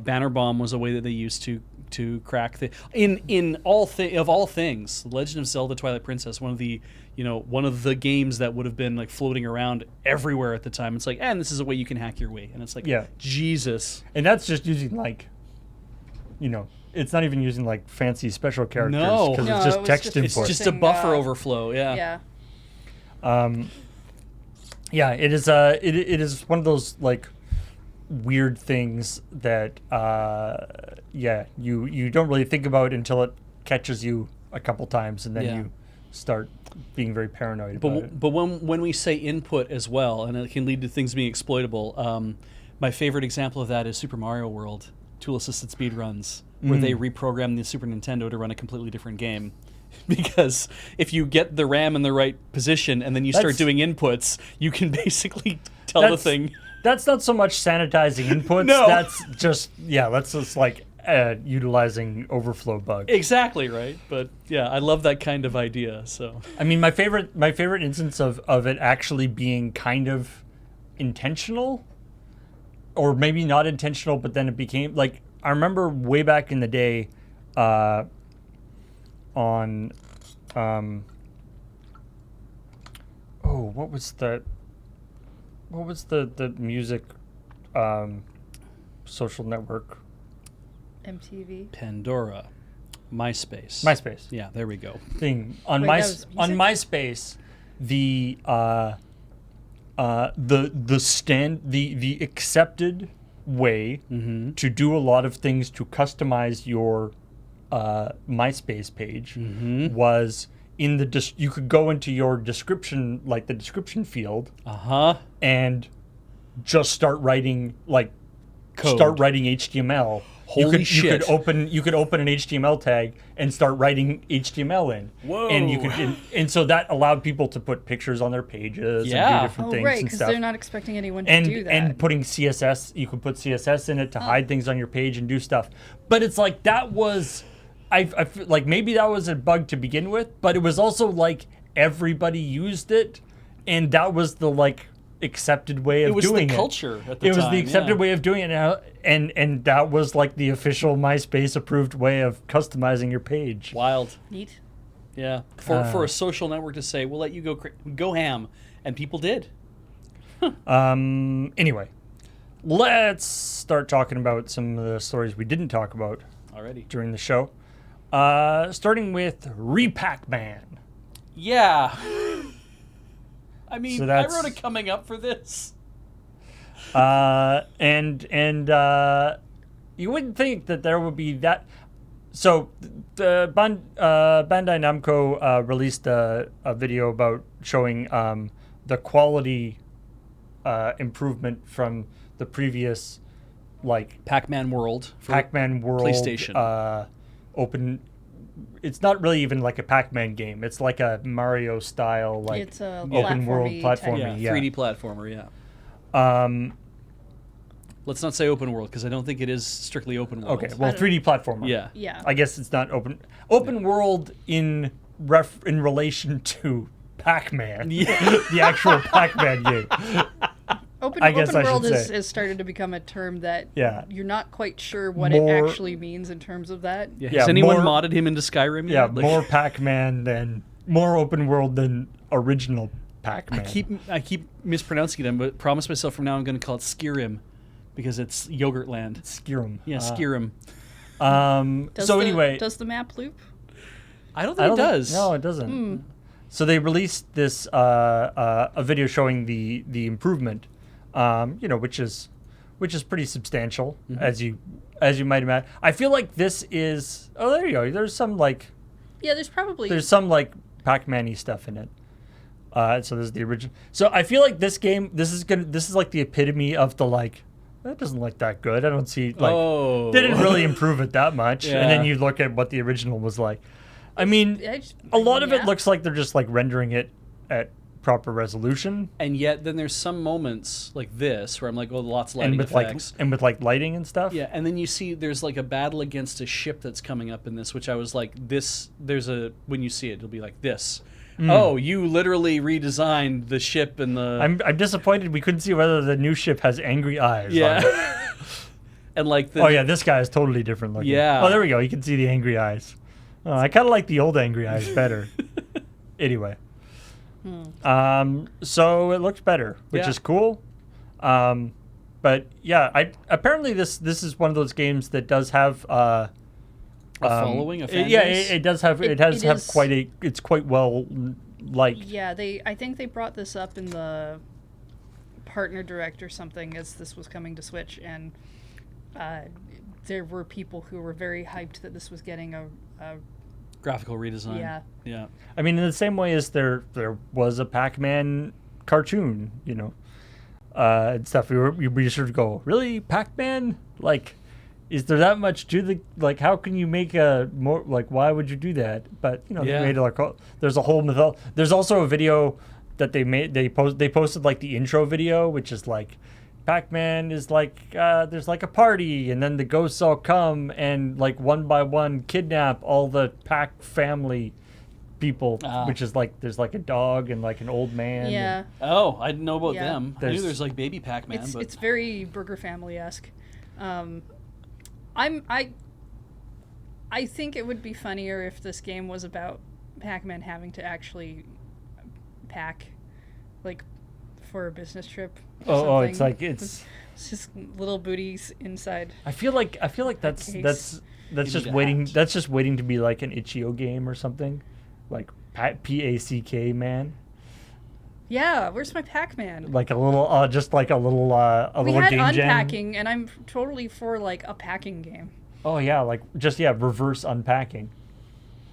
Banner Bomb was a way that they used to crack the in all of all things. Legend of Zelda: Twilight Princess, one of the games that would have been like floating around everywhere at the time. It's like, and this is a way you can hack your way, and it's like, Yeah. Jesus. And that's just using like, it's not even using like fancy special characters No. because No, it's just it was text just- It's input. just a buffer overflow. Yeah. Yeah. Yeah, it is. It is one of those like weird things that you don't really think about until it catches you a couple times, and then Yeah. you start being very paranoid about it. But when we say input as well, and it can lead to things being exploitable, my favorite example of that is Super Mario World tool-assisted speedruns, where they reprogram the Super Nintendo to run a completely different game. Because if you get the RAM in the right position and then you start That's- doing inputs, you can basically tell the thing. That's not so much sanitizing inputs. No. That's just that's just like utilizing overflow bugs. Exactly right. But yeah, I love that kind of idea. So I mean, my favorite instance of it actually being kind of intentional, or maybe not intentional, but then it became like, I remember way back in the day, on, what was the music, social network? MTV. Pandora, MySpace. MySpace. Yeah, there we go. Thing on Wait, that was on music? MySpace, the accepted way to do a lot of things to customize your MySpace page was in the you could go into your description, like the description field, and just start writing Code. start writing HTML. Holy shit. You could open an HTML tag and start writing HTML in. Whoa. And you could and so that allowed people to put pictures on their pages Yeah. and do different Oh, things right, and because stuff. they're not expecting anyone to and do that. and putting CSS, you could put CSS in it to hide things on your page and do stuff. But it's like that was I feel like maybe that was a bug to begin with, but it was also like everybody used it, and that was the like accepted way of It was doing the it. culture at the It was time, the accepted yeah. way of doing it now, and that was like the official MySpace approved way of customizing your page. Wild. Neat. Yeah. For a social network to say, we'll let you go ham. And people did. Anyway, let's start talking about some of the stories we didn't talk about Already. during the show. Starting with Repac-Man. Yeah. I mean, So I that's- wrote a coming up for this. And you wouldn't think that there would be that. So the Bandai Namco released a video about showing the quality improvement from the previous like Pac-Man World. For Pac-Man World PlayStation. open. It's not really even like a Pac-Man game. It's like a Mario style, like It's a open world platformy type. platforming. Yeah, Yeah. 3D platformer, yeah. Let's not say open world, because I don't think it is strictly open world. Okay, well, 3D platformer. Yeah. Yeah. I guess it's not open world in relation to Pac-Man. Yeah. The actual Pac-Man game. Open I guess open I world should say. has started to become a term that Yeah. you're not quite sure what More- it actually means in terms of that. Yeah. Yeah, Has anyone more- modded him into Skyrim Yeah, yet? Like, more Pac-Man than more open world than original Pac-Man. I keep mispronouncing it, but promise myself from now I'm going to call it Skyrim because it's Yogurtland. Skyrim. Yeah, Skyrim. Anyway, Does the map loop? I don't think it does. No, it doesn't. So they released this a video showing the improvement, which is pretty substantial as you might imagine. I feel like this is there you go. There's some like Pac-Man-y stuff in it. So this is the original. So I feel like this game this is like the epitome of the like that doesn't look that good. I don't see like didn't really improve it that much. Yeah. And then you look at what the original was like. I mean, a lot of it looks like they're just like rendering it at proper resolution, And yet, then there's some moments like this where I'm like, oh, lots of lighting and with effects. like lighting and stuff. Yeah, and then you see there's like a battle against a ship that's coming up in this, which I was like, when you see it, it'll be like this. Oh, you literally redesigned the ship and the... I'm disappointed we couldn't see whether the new ship has angry eyes. on it. And like the... Oh yeah, this guy is totally different looking. Yeah. Oh, there we go. You can see the angry eyes. Oh, I kind of like the old angry eyes better. Anyway. So it looks better, which Yeah. is cool. But yeah, apparently this is one of those games that does have a following, a fan yeah, base? it does have it's quite well liked. Yeah, I think they brought this up in the partner direct or something as this was coming to Switch, and there were people who were very hyped that this was getting a graphical redesign. Yeah. I mean, in the same way as there was a Pac-Man cartoon, and stuff. We sort of go, really, Pac-Man? Like, is there that much to the like? How can you make a more like? Why would you do that? But they made it like there's a whole myth. There's also a video that they made. They posted like the intro video, which is like Pac-Man is like there's like a party, and then the ghosts all come and like one by one kidnap all the Pac family people, which is like there's like a dog and like an old man. Yeah. Oh, I didn't know about Yeah. them. I knew there's like baby Pac-Man, but It's very Burger Family-esque. I think it would be funnier if this game was about Pac-Man having to actually pack, like, for a business trip. Or it's something. like it's just little booties inside. I feel like that's case. just need a waiting. hat. That's just waiting to be like an itch.io game or something, like PACK man, Yeah, where's my Pac-Man? like a little just like a little We little had game jam. unpacking, and I'm totally for like a packing game Oh yeah, like just reverse unpacking,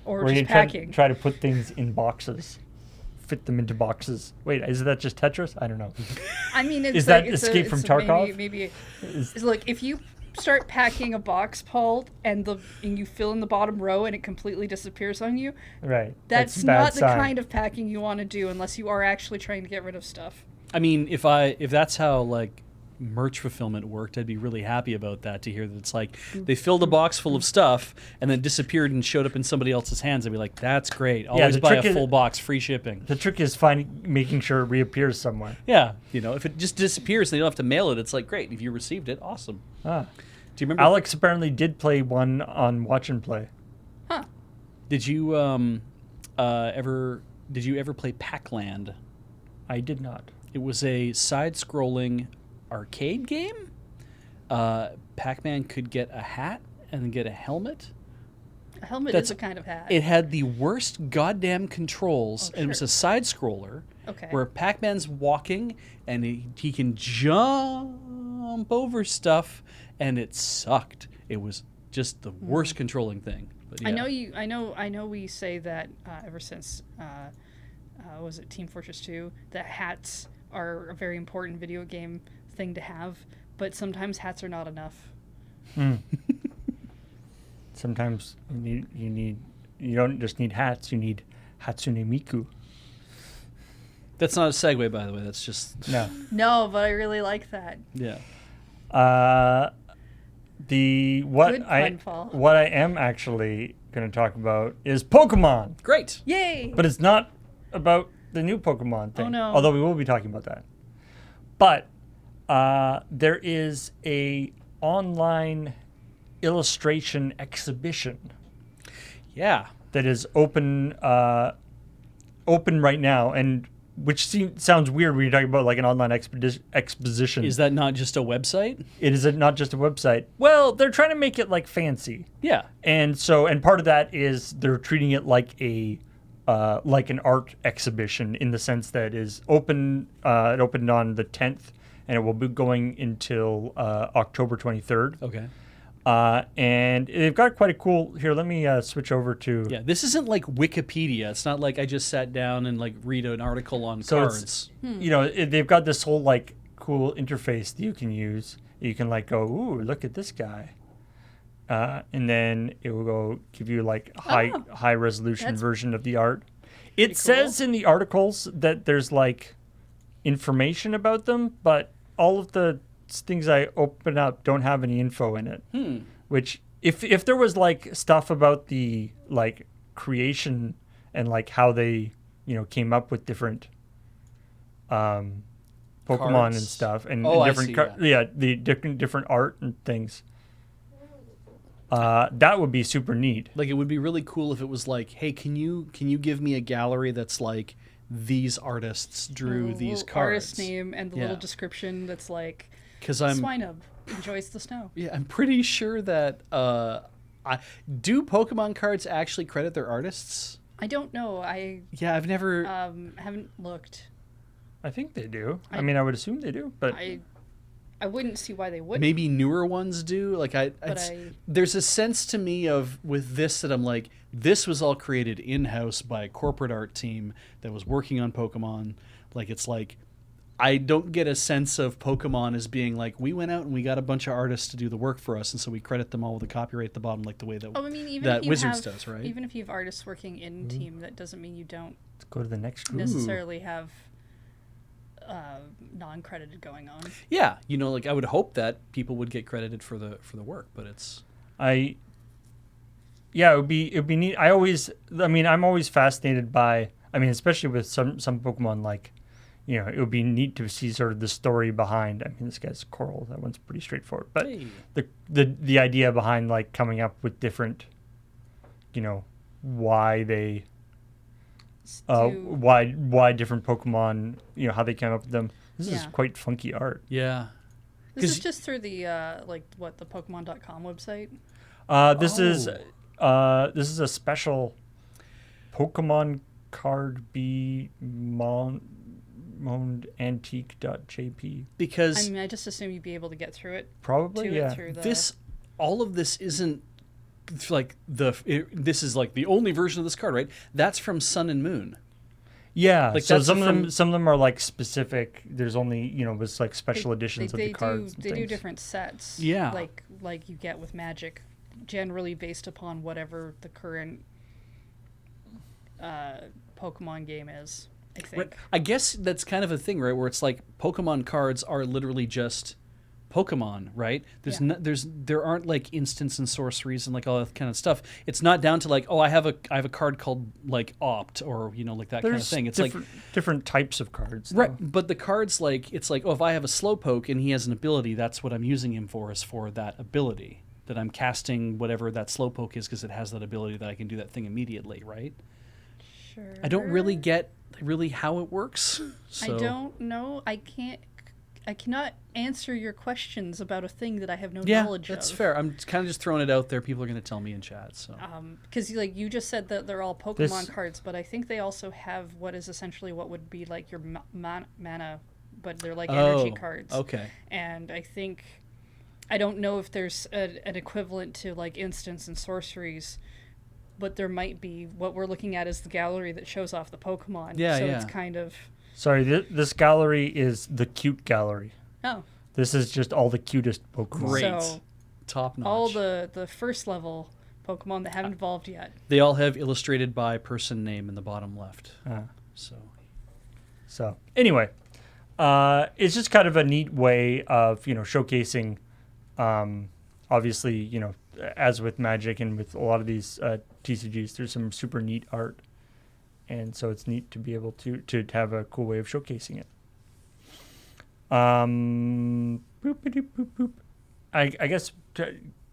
or where you just packing. try to put things in boxes, fit them into boxes. Wait, is that just Tetris? I don't know. I mean, it's Is like, that it's Escape from Tarkov? Maybe it's like if you start packing a box, Paul, and you fill in the bottom row and it completely disappears on you. Right. That's a bad not the sign. kind of packing you want to do unless you are actually trying to get rid of stuff. I mean, if that's how like merch fulfillment worked, I'd be really happy about that. To hear that it's like they filled a box full of stuff and then disappeared and showed up in somebody else's hands. I'd be like, that's great. Always the buy a trick is- full box, free shipping. The trick is making sure it reappears somewhere. Yeah, if it just disappears and they don't have to mail it, it's like great. If you received it, awesome. Ah. Do you remember? Alex apparently did play one on Watch and Play. Huh. Did you ever play Pac-Land? I did not. It was a side-scrolling arcade game. Pac-Man could get a hat and then get a helmet. A helmet That's- is a kind of hat. It had the worst goddamn controls, and it was sure. a side-scroller Okay. where Pac-Man's walking and he can jump over stuff, and it sucked. It was just the worst controlling thing. But I yeah. know we say that ever since was it Team Fortress 2 that hats are a very important video game thing to have, but sometimes hats are not enough. Sometimes you don't just need hats, you need Hatsune Miku. That's not a segue, by the way. That's just No. No, but I really like that. yeah. Good pun, Paul. What I am actually going to talk about is Pokemon, Great. Yay! but it's not about the new Pokemon thing. Oh, no. Although we will be talking about that. But there is a online illustration exhibition Yeah. that is open right now, and which sounds weird when you're talking about like an online exposition. Is that not just a website? It is not just a website. Well, they're trying to make it like fancy, Yeah. and part of that is they're treating it like like an art exhibition in the sense that it is open. It opened on the 10th, and it will be going until October 23rd. Okay. And they've got quite a cool. Here, let me switch over to. Yeah, this isn't like Wikipedia. It's not like I just sat down and like read an article on So cards. They've got this whole like cool interface that you can use. You can like go, ooh, look at this guy, and then it will go give you like high resolution That's version of the art. It cool. says in the articles that there's like information about them, but all of the things I open up don't have any info in it. Which if there was like stuff about the like creation and like how they came up with different Pokemon Cards? and stuff and Oh, different I see, the different art and things. That would be super neat. Like it would be really cool if it was like, hey, can you give me a gallery that's like these artists drew these little cards? artist name and the little description that's like, Because I'm Swinub enjoys the snow. Yeah, I'm pretty sure that do Pokemon cards actually credit their artists? I don't know. Yeah, I've never. Haven't looked. I think they do. I mean, I would assume they do, but I wouldn't see why they wouldn't. Maybe newer ones do. Like there's a sense to me of with this that I'm like, this was all created in-house by a corporate art team that was working on Pokemon. Like it's like, I don't get a sense of Pokemon as being like, we went out and we got a bunch of artists to do the work for us, and so we credit them all with a copyright at the bottom, like the way that even that if you Wizards have, does, right? Even if you have artists working in team, that doesn't mean you don't let's go to the next group. necessarily have non-credited going on. Yeah, like I would hope that people would get credited for the work, but it's it would be neat. I'm always fascinated by, especially with some Pokemon, like, it would be neat to see sort of the story behind. This guy's Coral. That one's pretty straightforward. But hey. the idea behind like coming up with different, why they, why different Pokemon, how they came up with them. This is quite funky art. Yeah. This is just through the the Pokemon.com website. This is a special Pokemon card be antique.jp. Because I just assume you'd be able to get through it. Probably, yeah. All of this isn't like this is like the only version of this card, right? That's from Sun and Moon. Yeah, like so some of them are like specific. There's only was like special editions of the cards. They do different sets. Yeah, like you get with Magic, generally based upon whatever the current Pokemon game is. I think. Right. I guess that's kind of a thing, right? Where it's like Pokemon cards are literally just Pokemon, right? There aren't like instants and sorceries and like all that kind of stuff. It's not down to like, oh, I have a card called like Opt or like that kind of thing. It's like different types of cards, right? But the cards like it's like, oh, if I have a Slowpoke and he has an ability, that's what I'm using him for, is for that ability that I'm casting whatever that Slowpoke is because it has that ability that I can do that thing immediately, right? Sure. I don't really get how it works. So. I don't know. I cannot answer your questions about a thing that I have no knowledge of. Yeah, that's fair. I'm kind of just throwing it out there. People are going to tell me in chat. So, because like you just said that they're all Pokemon cards, but I think they also have what is essentially what would be like your mana, but they're like energy cards. Okay. And I don't know if there's an equivalent to like instants and sorceries, but there might be. What we're looking at is the gallery that shows off the Pokemon. Yeah, so it's kind of. Sorry, this gallery is the cute gallery. Oh. This is just all the cutest Pokemon. Great. So top notch. all the first level Pokemon that haven't evolved yet. They all have illustrated by person name in the bottom left. So anyway, it's just kind of a neat way of showcasing. Obviously, as with Magic and with a lot of these TCGs, there's some super neat art. And so it's neat to be able to have a cool way of showcasing it. Boop, boop, boop. I guess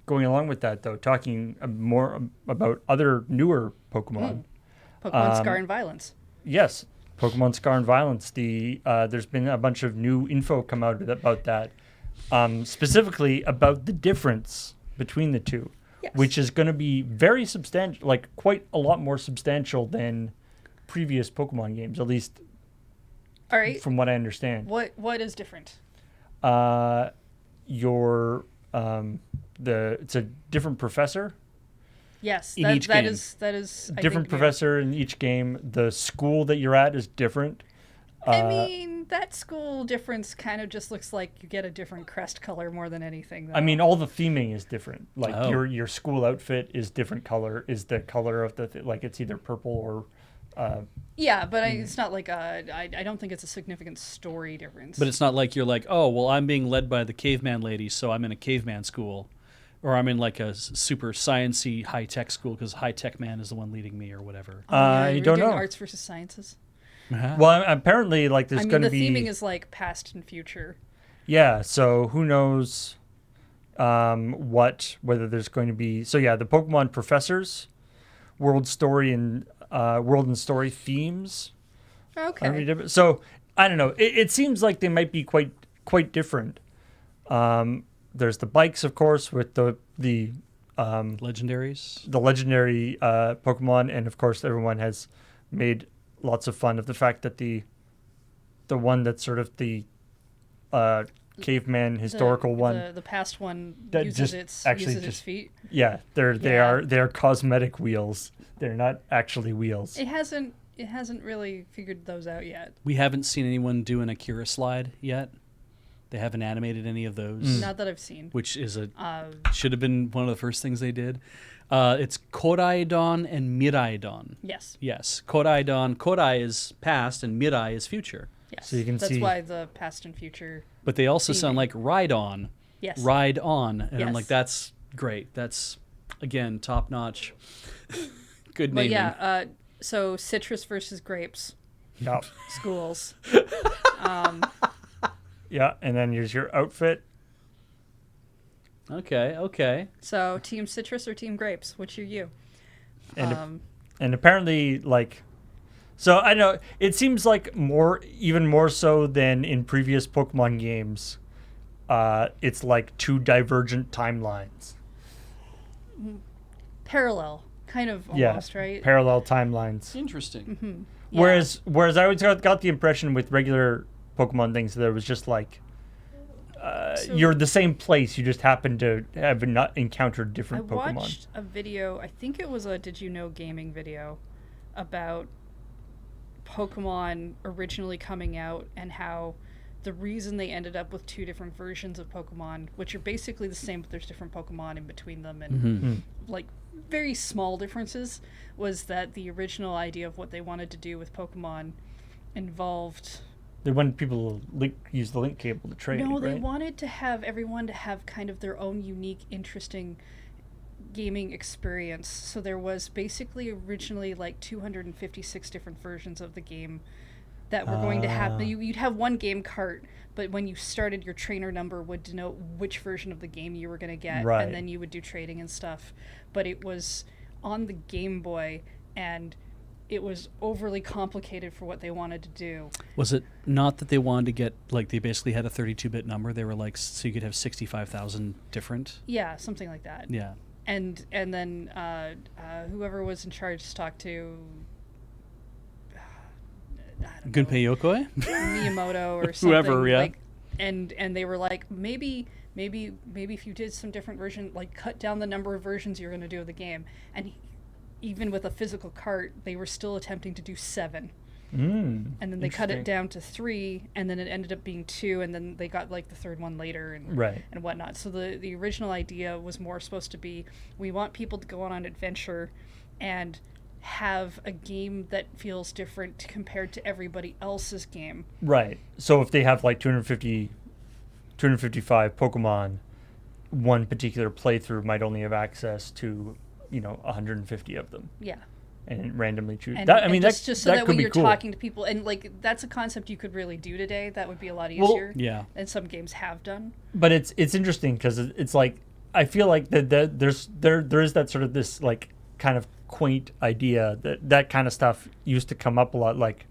going along with that, though, talking more about other newer Pokemon. Pokemon Scar and Violence. Yes, Pokemon Scar and Violence. There's been a bunch of new info come out about that, specifically about the difference between the two, Yes. which is going to be very substantial, like quite a lot more substantial than previous Pokemon games, at least All right. from what I understand. What is different? It's a different professor. Yes, In each game. that is I Different think, professor in each game. The school that you're at is different. I mean, that school difference kind of just looks like you get a different crest color more than anything. Though. I mean, all the theming is different. Like Oh. your school outfit is different color. Is the color of like it's either purple or. Yeah, but it's not like I don't think it's a significant story difference. But it's not like you're like, oh, well, I'm being led by the caveman lady, so I'm in a caveman school. Or I'm in like a super sciencey high-tech school because high-tech man is the one leading me or whatever. I we're don't doing know. Arts versus sciences. Well, apparently, like there's I mean, going to the be. theming is like past and future. Yeah, so who knows whether there's going to be. So yeah, the Pokemon professors, world and story themes. are gonna be Okay. different. So I don't know. It seems like they might be quite different. There's the bikes, of course, with the Legendaries. legendary Pokemon, and of course, everyone has made lots of fun of the fact that the one that's sort of the caveman historical one. The past one That uses just its actually uses its just- feet. Yeah, Yeah. they're cosmetic wheels. They're not actually wheels. It hasn't really figured those out yet. We haven't seen anyone do an Akira slide yet. They haven't animated any of those, Not that I've seen. which is should have been one of the first things they did. It's Koraidon and Miraidon. Yes. Yes, Koraidon. Kodai is past and Mirai is future. Yes. So you can That's see- why the past and future. But they also sound Theming. like Ride On. Yes. Ride On. And I'm like, Yes. that's great. That's, again, top notch. Good But naming. yeah, so citrus versus grapes Yeah, schools. yeah, and then here's your outfit. Okay. So team citrus or team grapes? Which are you? And and apparently, like, so I know it seems like even more so than in previous Pokemon games. It's like two divergent timelines. Parallel, kind of almost, right? Parallel timelines. Interesting. Yeah. Whereas I always got the impression with regular Pokemon things that it was just like you're the same place. You just happen to have not encountered I different Pokemon. watched a video, I think it was a Did You Know Gaming video, about Pokemon originally coming out and how the reason they ended up with two different versions of Pokemon, which are basically the same, but there's different Pokemon in between them and like very small differences, was that the original idea of what they wanted to do with Pokemon involved. They wanted people to use the link cable to trade. No, they right? wanted to have everyone to have kind of their own unique, interesting gaming experience. So there was basically originally like 256 different versions of the game that were going to have. You'd have one game cart, but when you started, your trainer number would denote which version of the game you were going to get, Right. and then you would do trading and stuff. But it was on the Game Boy, and it was overly complicated for what they wanted to do. Was it not that they wanted to get, like, they basically had a 32-bit number? They were like, so you could have 65,000 different? Yeah, something like that. Yeah. And then whoever was in charge to talk to I don't know, Gunpei Yokoi? Miyamoto or something. Whoever, yeah. Like, and they were like, maybe if you did some different version, like cut down the number of versions you're going to do of the game. And even with a physical cart, they were still attempting to do 7. And then they cut it Interesting. down to 3, and then it ended up being 2, and then they got like the third one later and Right. and whatnot. So the original idea was more supposed to be, we want people to go on an adventure and have a game that feels different compared to everybody else's game. Right. So if they have like 255 Pokemon, one particular playthrough might only have access to, 150 of them. Yeah. and randomly choose. And, That, I and mean, just so that could when be you're cool. talking to people, and like that's a concept you could really do today. That would be a lot Well, easier. Yeah. And some games have done. But it's interesting because it's like I feel like that there is that sort of this like kind of quaint idea that kind of stuff used to come up a lot, like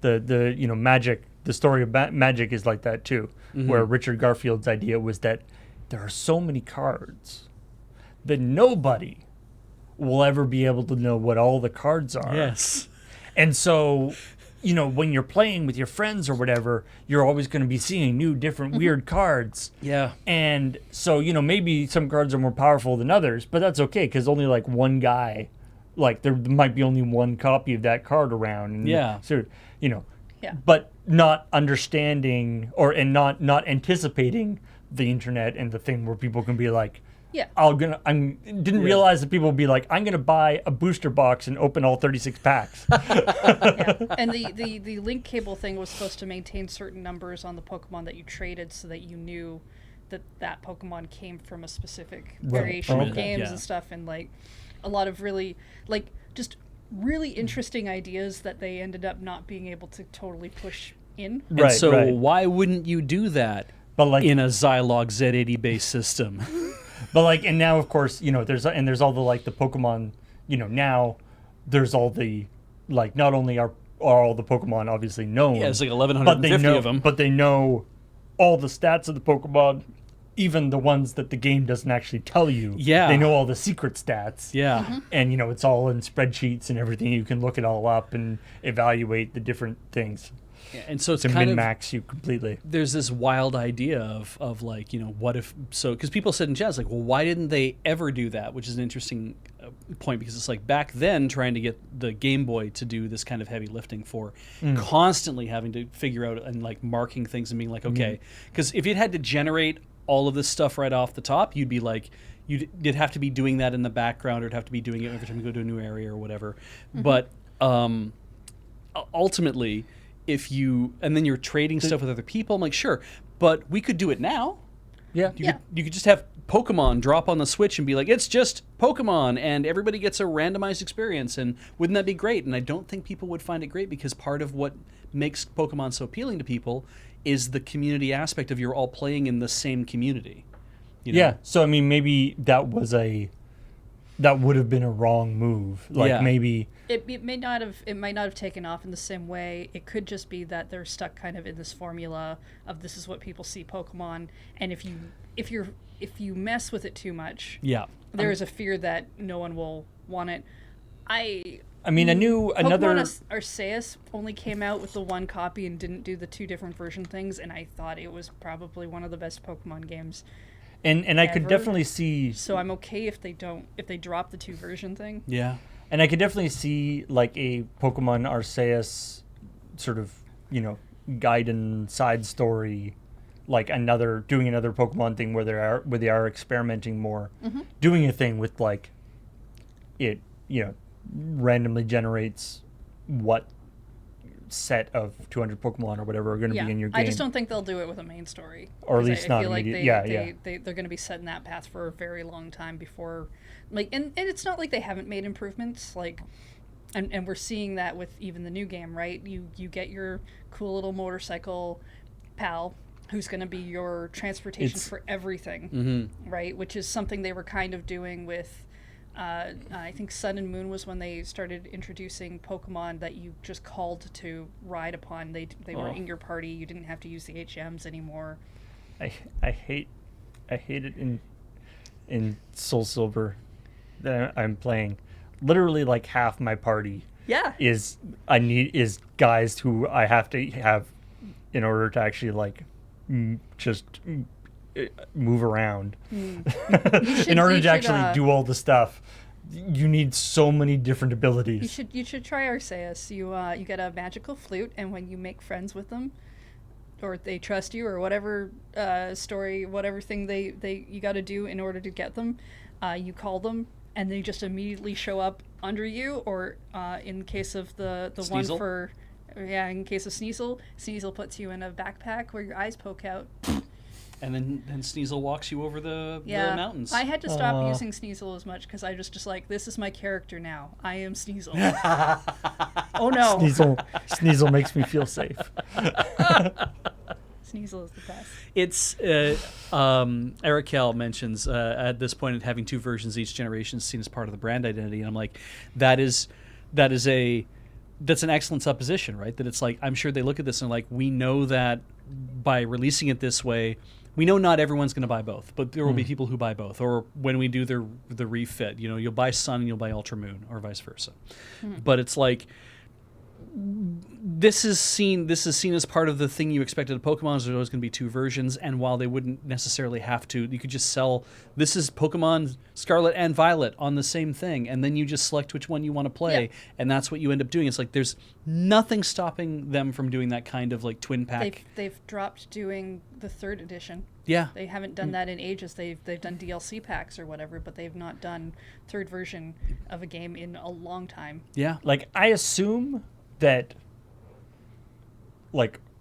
the magic. The story of magic is like that too, where Richard Garfield's idea was that there are so many cards that nobody will ever be able to know what all the cards are. Yes. And so, when you're playing with your friends or whatever, you're always going to be seeing new, different, weird cards. Yeah. And so, maybe some cards are more powerful than others, but that's okay because only like one guy, like there might be only one copy of that card around. And Yeah. So, Yeah. but not understanding and not anticipating the internet and the thing where people can be like, Yeah. didn't realize that people would be like, I'm gonna buy a booster box and open all 36 packs. Yeah. And the link cable thing was supposed to maintain certain numbers on the Pokemon that you traded so that you knew that Pokemon came from a specific variation of Okay. games Yeah. and stuff, and like a lot of really just really interesting ideas that they ended up not being able to totally push in. And Right, so right. why wouldn't you do that But like, in a Zilog Z80 based system? and now of course, there's all the like the Pokemon, now there's all the like not only are all the Pokemon obviously known. Yeah, it's like but they 1,150 know, of them. But they know all the stats of the Pokemon, even the ones that the game doesn't actually tell you. Yeah. They know all the secret stats. Yeah. And it's all in spreadsheets and everything. You can look it all up and evaluate the different things And so it's to kind min of max you completely. there's this wild idea of like, what if, so because people said in chat, like, well, why didn't they ever do that? Which is an interesting point, because it's like back then trying to get the Game Boy to do this kind of heavy lifting for constantly having to figure out and like marking things and being like, okay, because if you'd had to generate all of this stuff right off the top, you'd be like, you'd have to be doing that in the background, or it'd have to be doing it every time you go to a new area or whatever. But ultimately, and then you're trading stuff with other people, I'm like, sure, but we could do it now. Yeah. You could just have Pokemon drop on the Switch and be like, it's just Pokemon, and everybody gets a randomized experience, and wouldn't that be great? And I don't think people would find it great, because part of what makes Pokemon so appealing to people is the community aspect of you're all playing in the same community. Yeah. So I mean, maybe that would have been a wrong move. Like Yeah. maybe. It might not have taken off in the same way. It could just be that they're stuck kind of in this formula of this is what people see Pokemon, and if you mess with it too much, Yeah. there is a fear that no one will want it. I mean, another. Pokemon Arceus only came out with the one copy and didn't do the two different version things, and I thought it was probably one of the best Pokemon games. And I could ever. definitely see. So I'm okay if they drop the two version thing. Yeah. And I could definitely see like a Pokemon Arceus sort of, Gaiden side story, like doing another Pokemon thing where they are experimenting more, doing a thing with like it, randomly generates what set of 200 Pokemon or whatever are going to be in your game. I just don't think they'll do it with a main story. Or at 'Cause least I not feel like immediate- they're going to be set in that path for a very long time before, like, and it's not like they haven't made improvements, like, and we're seeing that with even the new game, right? You get your cool little motorcycle pal who's going to be your transportation for everything, right? Which is something they were kind of doing with. I think Sun and Moon was when they started introducing Pokemon that you just called to ride upon. They were in your party. You didn't have to use the HMs anymore. I hate it in Soul Silver that I'm playing. Literally, like half my party is guys who I have to have in order to actually like just move around. In order to actually do all the stuff, you need so many different abilities. You should try Arceus. You get a magical flute, and when you make friends with them, or they trust you, or whatever story, whatever thing you got to do in order to get them, you call them, and they just immediately show up under you. Or in case of the one Sneasel? in case of Sneasel puts you in a backpack where your eyes poke out. And then Sneasel walks you over the mountains. I had to stop using Sneasel as much because I just like, this is my character now. I am Sneasel. Oh no. Sneasel makes me feel safe. Sneasel is the best. It's Eric Kell mentions at this point having two versions each generation is seen as part of the brand identity, and I'm like, that's an excellent supposition, right? That it's like, I'm sure they look at this and like, we know that by releasing it this way, we know not everyone's going to buy both, but there will be people who buy both. Or when we do the refit, you'll buy Sun and you'll buy Ultra Moon, or vice versa. But it's like, this is seen as part of the thing you expected of Pokemon. There's always going to be two versions, and while they wouldn't necessarily have to, you could just sell, this is Pokemon Scarlet and Violet on the same thing, and then you just select which one you want to play, and that's what you end up doing. It's like there's nothing stopping them from doing that kind of like twin pack. They've dropped doing the 3rd edition. Yeah, they haven't done that in ages. They've done DLC packs or whatever, but they've not done 3rd version of a game in a long time. Yeah, like I assume that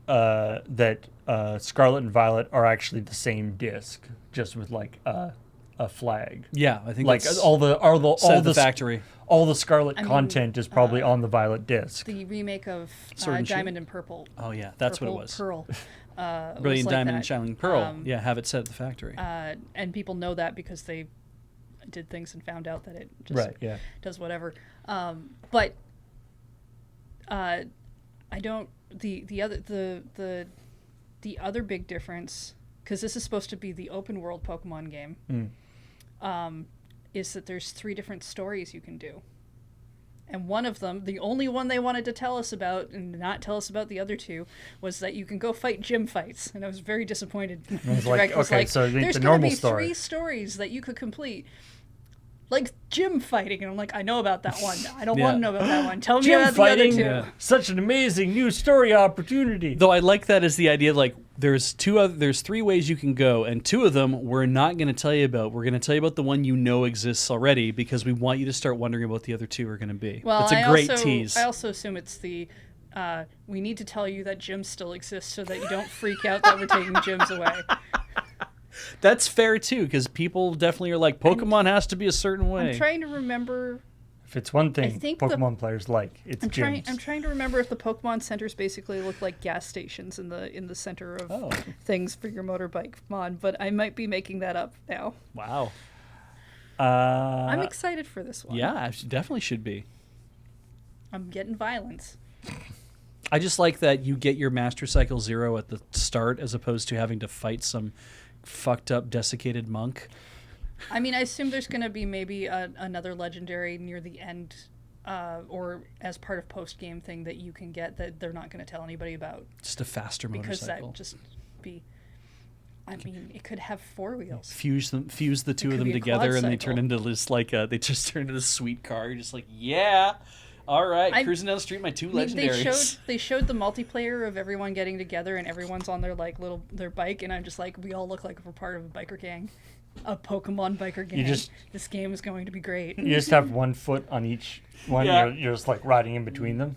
Scarlet and Violet are actually the same disc, just with like a flag. Yeah, I think like that's all the factory. All the Scarlet content is probably on the Violet disc. The remake of Sword and Diamond Shield? and Purple. Oh yeah, that's Purple, what it was. Pearl. Brilliant like Diamond that. and Shining Pearl. Have it set at the factory. And people know that because they did things and found out that it just does whatever. But I don't the other big difference, because this is supposed to be the open world Pokemon game, is that there's 3 different stories you can do. And one of them, the only one they wanted to tell us about and not tell us about the other 2, was that you can go fight gym fights. And I was very disappointed. I was like, okay, so there's the going to normal be story. 3 stories that you could complete. Like gym fighting, and I'm like, I know about that one. I don't want to know about that one. Tell me Gym about fighting, the other 2. such an amazing new story opportunity. Though I like that as the idea, like there's 3 ways you can go, and 2 of them we're not going to tell you about. We're going to tell you about the one you know exists already, because we want you to start wondering about the other 2 are going to be. Well, that's a great tease. I also assume it's the we need to tell you that gyms still exist so that you don't freak out that we're taking gyms away. That's fair too, because people definitely are like, Pokemon has to be a certain way. I'm trying to remember. If it's one thing Pokemon players like, it's gyms. I'm trying to remember if the Pokemon centers basically look like gas stations in the center of things for your motorbike mod, but I might be making that up now. Wow. I'm excited for this one. Yeah, definitely should be. I'm getting violence. I just like that you get your Master Cycle 0 at the start as opposed to having to fight some fucked up desiccated monk. I mean, I assume there's going to be maybe another legendary near the end, or as part of post-game thing that you can get that they're not going to tell anybody about. Just a faster motorcycle. Because that just be... I mean, it could have 4 wheels. Fuse the 2 of them together, and they turn into this they just turn into this sweet car. You're just like, yeah, all right, cruising down the street, my 2 legendaries. They showed the multiplayer of everyone getting together, and everyone's on their their bike, and I'm just like, we all look like we're part of a biker gang, a Pokemon biker gang. This game is going to be great. You just have one foot on each one. Yeah. You're just like riding in between them.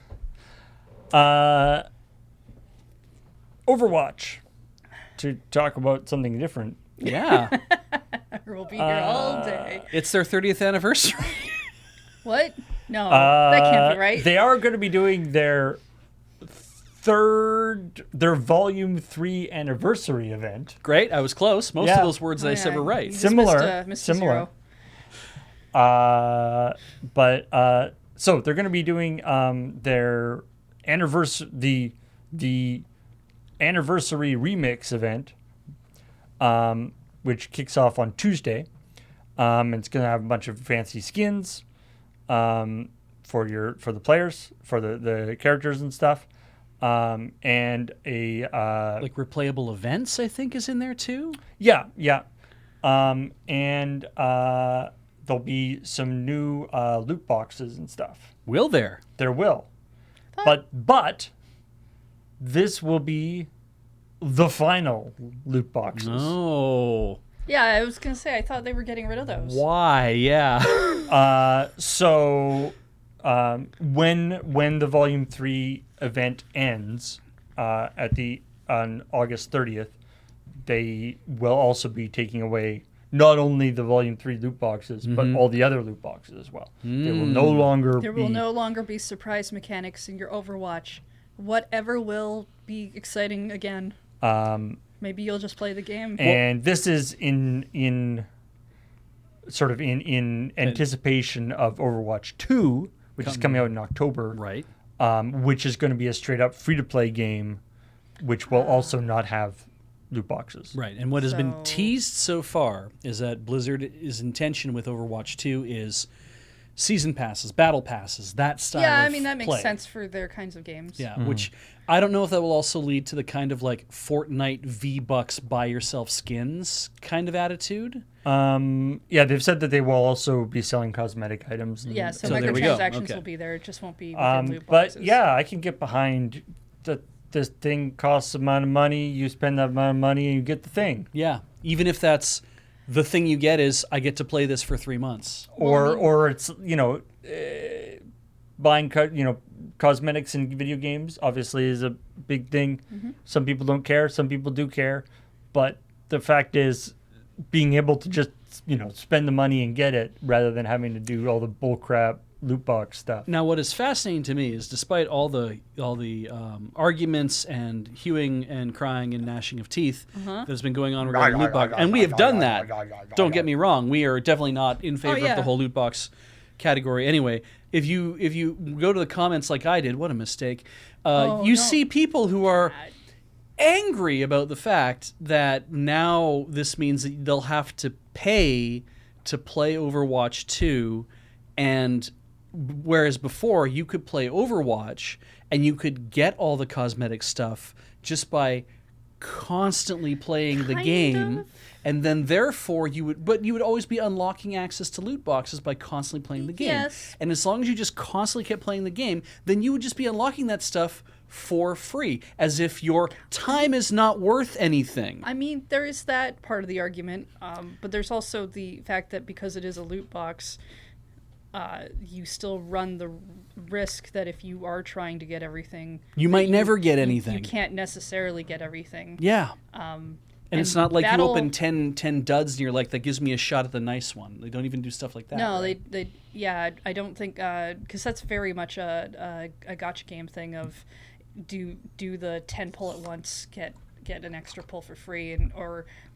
Overwatch. To talk about something different. Yeah. We'll be here all day. It's their 30th anniversary. What? No, that can't be right. They are going to be doing their volume 3 anniversary event. Great, I was close. Most of those words I said were right. You just Similar. missed Zero. So they're going to be doing their anniversary, the anniversary remix event, which kicks off on Tuesday. It's going to have a bunch of fancy skins for the players, for the characters and stuff, and a like replayable events, I think, is in there too. Yeah. And there'll be some new loot boxes and stuff. Will there? There will, but this will be the final loot boxes. Oh. Yeah, I was going to say, I thought they were getting rid of those. Why? Yeah. So when the Volume 3 event ends on August 30th, they will also be taking away not only the Volume 3 loot boxes, but all the other loot boxes as well. They will no longer There be... will no longer be surprise mechanics in your Overwatch. Whatever will be exciting again. Maybe you'll just play the game. And this is in anticipation of Overwatch 2, which is coming out in October. Right. Which is going to be a straight up free to play game, which will also not have loot boxes. Right. And what has been So- teased so far is that Blizzard's intention with Overwatch 2 is season passes, battle passes, that style Yeah, I of mean, that makes play. sense for their kinds of games. Yeah, which I don't know if that will also lead to the kind of like Fortnite V-Bucks buy yourself skins kind of attitude. Yeah, they've said that they will also be selling cosmetic items. And, Yeah, so So there we go. microtransactions Okay. will be there. It just won't be within loot but boxes. yeah, I can get behind that. This thing costs a amount of money. You spend that amount of money, and you get the thing. Yeah, even if that's the thing you get is I get to play this for 3 months. Or it's buying cosmetics in video games obviously is a big thing. Some people don't care. Some people do care. But the fact is, being able to just spend the money and get it rather than having to do all the bullcrap loot box stuff. Now, what is fascinating to me is, despite all the arguments and hewing and crying and gnashing of teeth that has been going on regarding loot box, and we have done that. Don't get me wrong, we are definitely not in favor of yeah. the whole loot box category. Anyway, if you go to the comments like I did, what a mistake! You see people who are angry about the fact that now this means that they'll have to pay to play Overwatch 2, and whereas before you could play Overwatch and you could get all the cosmetic stuff just by constantly playing the Kind game, of. and then therefore you would always be unlocking access to loot boxes by constantly playing the game. Yes. And as long as you just constantly kept playing the game, then you would just be unlocking that stuff for free, as if your time is not worth anything. I mean, there is that part of the argument, but there's also the fact that because it is a loot box, you still run the risk that if you are trying to get everything, You might never get you anything. can't necessarily get everything. Yeah. And it's not like battle- you open 10 duds and you're like, that gives me a shot at the nice one. They don't even do stuff like that. No, right? I don't think, because that's very much a gotcha game thing of do the 10 pull at once, get an extra pull for free,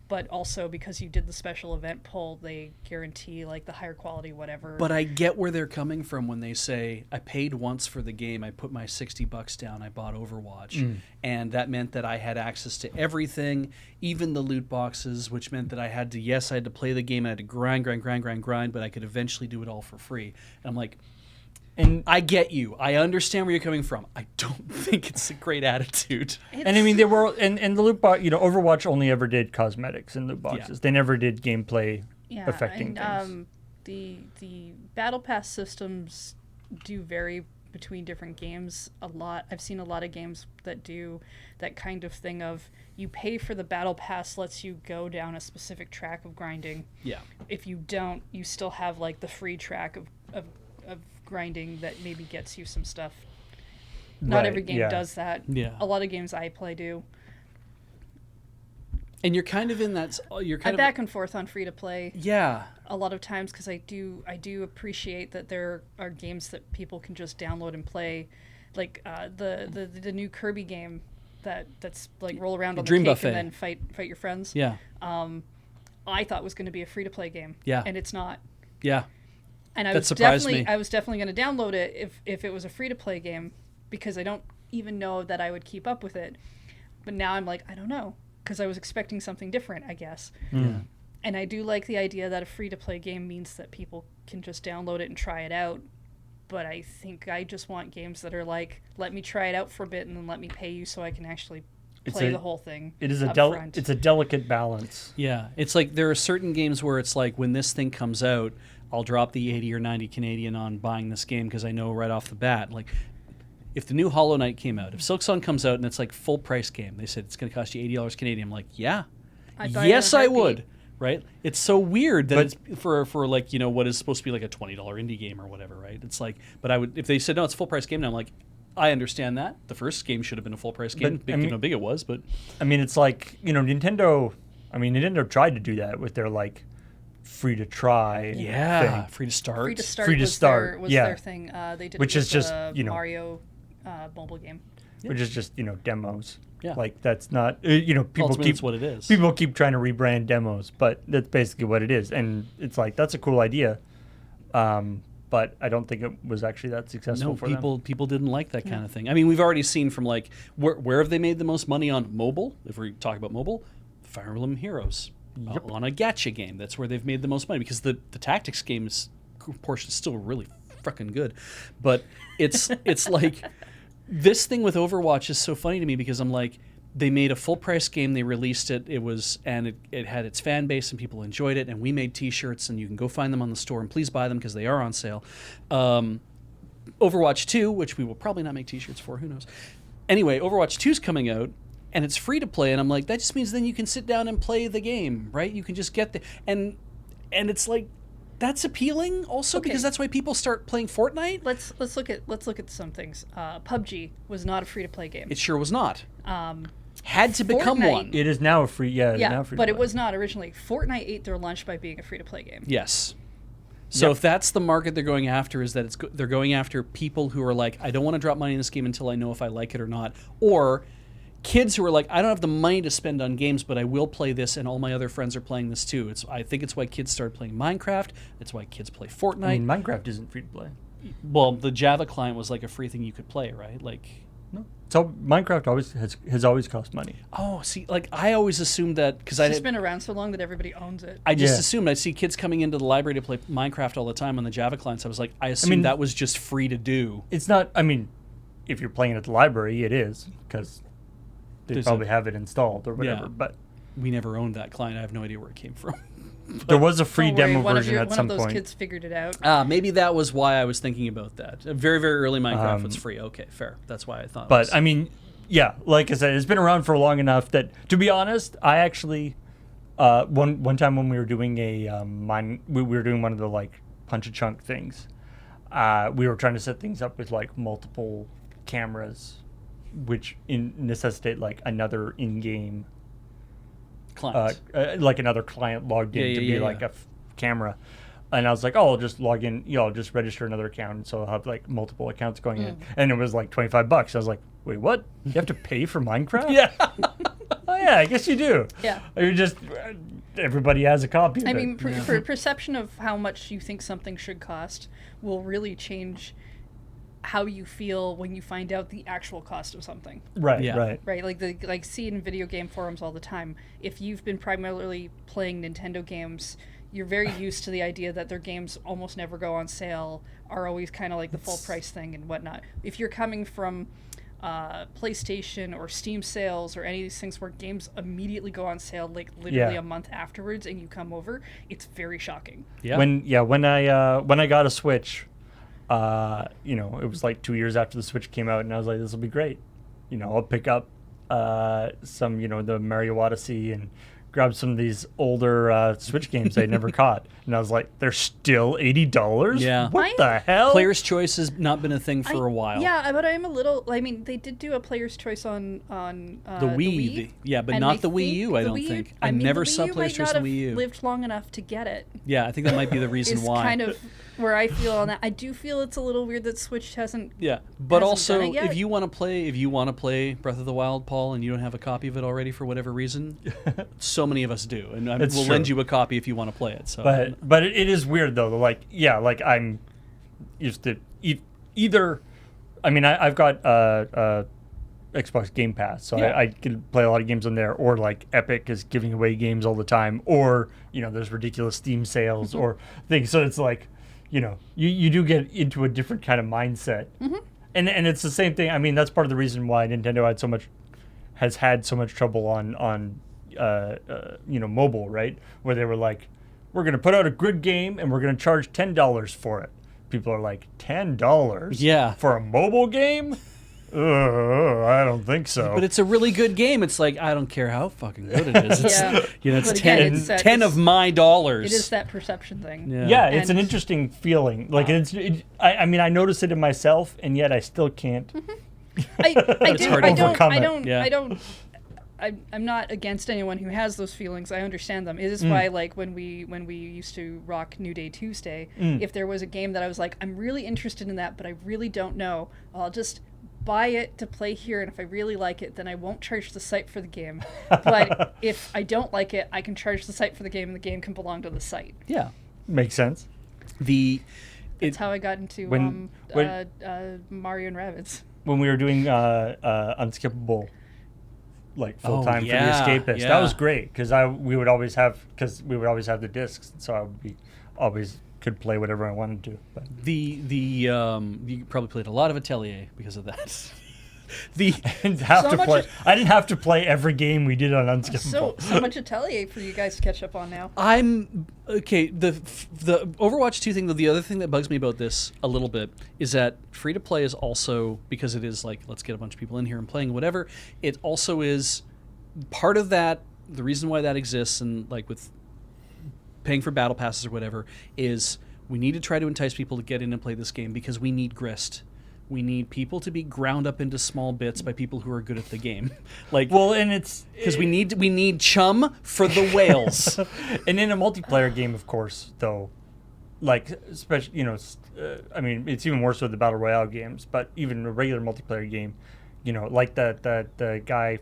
but also because you did the special event pull, they guarantee like the higher quality whatever. But I get where they're coming from when they say, I paid once for the game, I put my $60 down, I bought Overwatch. And that meant that I had access to everything, even the loot boxes, which meant that I had to play the game, I had to grind, but I could eventually do it all for free. And I'm like, and I get you. I understand where you're coming from. I don't think it's a great attitude. And I mean, they were, and the loot box, Overwatch only ever did cosmetics in loot boxes. Yeah. They never did gameplay affecting and, things. The battle pass systems do vary between different games a lot. I've seen a lot of games that do that kind of thing of you pay for the battle pass, lets you go down a specific track of grinding. Yeah. If you don't, you still have like the free track of grinding that maybe gets you some stuff. Not Right, every game yeah. does that. Yeah. A lot of games I play do. And you're kind of in that. You're kind I'm of back and forth on free to play Yeah. a lot of times because I do appreciate that there are games that people can just download and play, like the new Kirby game that's like roll around on the Dream cake Buffet. and then fight your friends. Yeah. I thought was going to be a free to play game. Yeah. And it's not. Yeah. And I That was surprised definitely me. I was definitely going to download it if it was a free to play game because I don't even know that I would keep up with it. But now I'm like, I don't know, because I was expecting something different, I guess. Yeah. And I do like the idea that a free to play game means that people can just download it and try it out. But I think I just want games that are like, let me try it out for a bit and then let me pay you so I can actually play the whole thing. It is upfront. it's a delicate balance. Yeah, it's like there are certain games where it's like when this thing comes out, I'll drop the 80 or 90 Canadian on buying this game because I know right off the bat, like if the new Hollow Knight came out, if Silksong comes out and it's like full price game, they said it's going to cost you $80 Canadian. I'm like, yeah, I'd buy it yes, in a I heartbeat. would. Right? It's so weird that But- it's for like what is supposed to be like a $20 indie game or whatever, right? It's like, but I would if they said no, it's a full price game. Now I'm like, I understand that the first game should have been a full price game. But, I mean- how big it was, but I mean, it's like, Nintendo I mean, Nintendo tried to do that with their like free to try. Yeah, thing. free to start. Free to start. Free to was start, Their, was yeah. their thing. They did Which it is with just, the you know- Mario mobile game. Which is just demos. Yeah. Like that's not people Ultimately, keep it's what it is. people keep trying to rebrand demos, but that's basically what it is. And it's like that's a cool idea, but I don't think it was actually that successful No, for them. people didn't like that kind of thing. I mean, we've already seen from like where have they made the most money on mobile? If we talk about mobile, Fire Emblem Heroes on a gacha game. That's where they've made the most money because the tactics game's portion is still really fucking good, but it's like this thing with Overwatch is so funny to me because I'm like, they made a full price game, they released it, it had its fan base and people enjoyed it, and we made t-shirts and you can go find them on the store and please buy them because they are on sale. Overwatch 2, which we will probably not make t-shirts for, who knows. Anyway, Overwatch 2 is coming out and it's free to play, and I'm like, that just means then you can sit down and play the game, right? You can just get the and it's like that's appealing also Okay. because that's why people start playing Fortnite. Let's look at some things. PUBG was not a free to play game. It sure was not. Had to become Fortnite- one. It is now a free. Yeah, it is now yeah, free. but to it play. was not originally. Fortnite ate their lunch by being a free to play game. Yes. So Yep. if that's the market they're going after, is that they're going after people who are like, I don't want to drop money in this game until I know if I like it or not, or kids who are like, I don't have the money to spend on games, but I will play this, and all my other friends are playing this too. I think it's why kids started playing Minecraft. It's why kids play Fortnite. I mean, Minecraft isn't free to play. Well, the Java client was like a free thing you could play, right? Like, No. So Minecraft has always cost money. oh, see, like I always assumed that because It's just been around so long that everybody owns it. I just Yeah. assumed I'd see kids coming into the library to play Minecraft all the time on the Java clients. I was like, I assumed that was just free to do. It's not. I mean, if you're playing it at the library, it is because they There's probably have it installed or whatever. Yeah. But We never owned that client. I have no idea where it came from. there was a free Don't worry, demo one version at one some of those point. kids figured it out. Maybe that was why I was thinking about that. Very, very early Minecraft was free. Okay, fair. That's why I thought. But I mean, yeah, like I said, it's been around for long enough that, to be honest, I actually one time when we were doing we were doing one of the like punch a chunk things. We were trying to set things up with like multiple cameras, which necessitate like another in-game client. like another client logged in Yeah, to yeah, be yeah, like yeah. a camera. And I was like, oh, I'll just log in, I'll just register another account. So I'll have like multiple accounts going in. And it was like $25. I was like, wait, what? You have to pay for Minecraft? yeah. Oh, yeah, I guess you do. Yeah. Or you just, everybody has a copy of I it. mean, perception of how much you think something should cost will really change how you feel when you find out the actual cost of something. Right, Yeah. right. Right, like see in video game forums all the time. If you've been primarily playing Nintendo games, you're very used to the idea that their games almost never go on sale, are always kind of like the full price thing and whatnot. If you're coming from PlayStation or Steam sales or any of these things where games immediately go on sale like literally Yeah. a month afterwards, and you come over, it's very shocking. Yeah. When I got a Switch, it was like 2 years after the Switch came out, and I was like, this will be great. I'll pick up some, the Mario Odyssey and grab some of these older Switch games I never caught. And I was like, they're still $80? Yeah. What the hell? Player's choice has not been a thing for a while. Yeah, but I'm a little. I mean, they did do a player's choice on The Wii, but and not I the Wii think U, I the don't Wii U- think. I I mean, never the saw Wii U player's might choice not on the Wii have U. lived long enough to get it. Yeah, I think that might be the reason Is why. kind of where I feel on that. I do feel it's a little weird that Switch hasn't. Yeah, but hasn't also done it yet. if you want to play Breath of the Wild, Paul, and you don't have a copy of it already for whatever reason, so many of us do, and It's we'll true. lend you a copy if you want to play it. So, But it is weird though. Like I'm used to either. I mean, I've got Xbox Game Pass, so Yeah. I can play a lot of games on there. Or like Epic is giving away games all the time, or there's ridiculous Steam sales or things. So it's like, you do get into a different kind of mindset, and it's the same thing. I mean, that's part of the reason why Nintendo has had so much trouble on mobile, right? Where they were like, we're going to put out a good game and we're going to charge $10 for it. People are like, $10? Yeah. For a mobile game? I don't think so. but it's a really good game. It's like I don't care how fucking good it is. It's, Yeah. it's But again, 10, it's that- 10 of my dollars. It is that perception thing. Yeah. yeah, it's an And- interesting feeling. Like I mean, I notice it in myself, and yet I still can't. I It's do. hard to I don't. overcome I it. don't. Yeah. I don't. I'm not against anyone who has those feelings. I understand them. It is why, like, when we used to rock New Day Tuesday, if there was a game that I was like, I'm really interested in that, but I really don't know, I'll just buy it to play here, and if I really like it, then I won't charge the site for the game. But if I don't like it, I can charge the site for the game, and the game can belong to the site. Yeah. Makes sense. That's how I got into Mario and Rabbids. When we were doing Unskippable, like full time for the Escapist, that was great because we would always have the discs, so I would be always could play whatever I wanted to. But You probably played a lot of Atelier because of that. I didn't have to play every game we did on Unskippable. So much Atelier for you guys to catch up on now. I'm okay. The Overwatch 2 thing, though, the other thing that bugs me about this a little bit is that free to play is also, because it is like, let's get a bunch of people in here and playing whatever. It also is part of that. The reason why that exists, and like with paying for battle passes or whatever, is we need to try to entice people to get in and play this game because we need grist. We need people to be ground up into small bits by people who are good at the game. And it's because we need chum for the whales. And in a multiplayer game, of course, though, like especially I mean, it's even more so the battle royale games, but even a regular multiplayer game, like the guy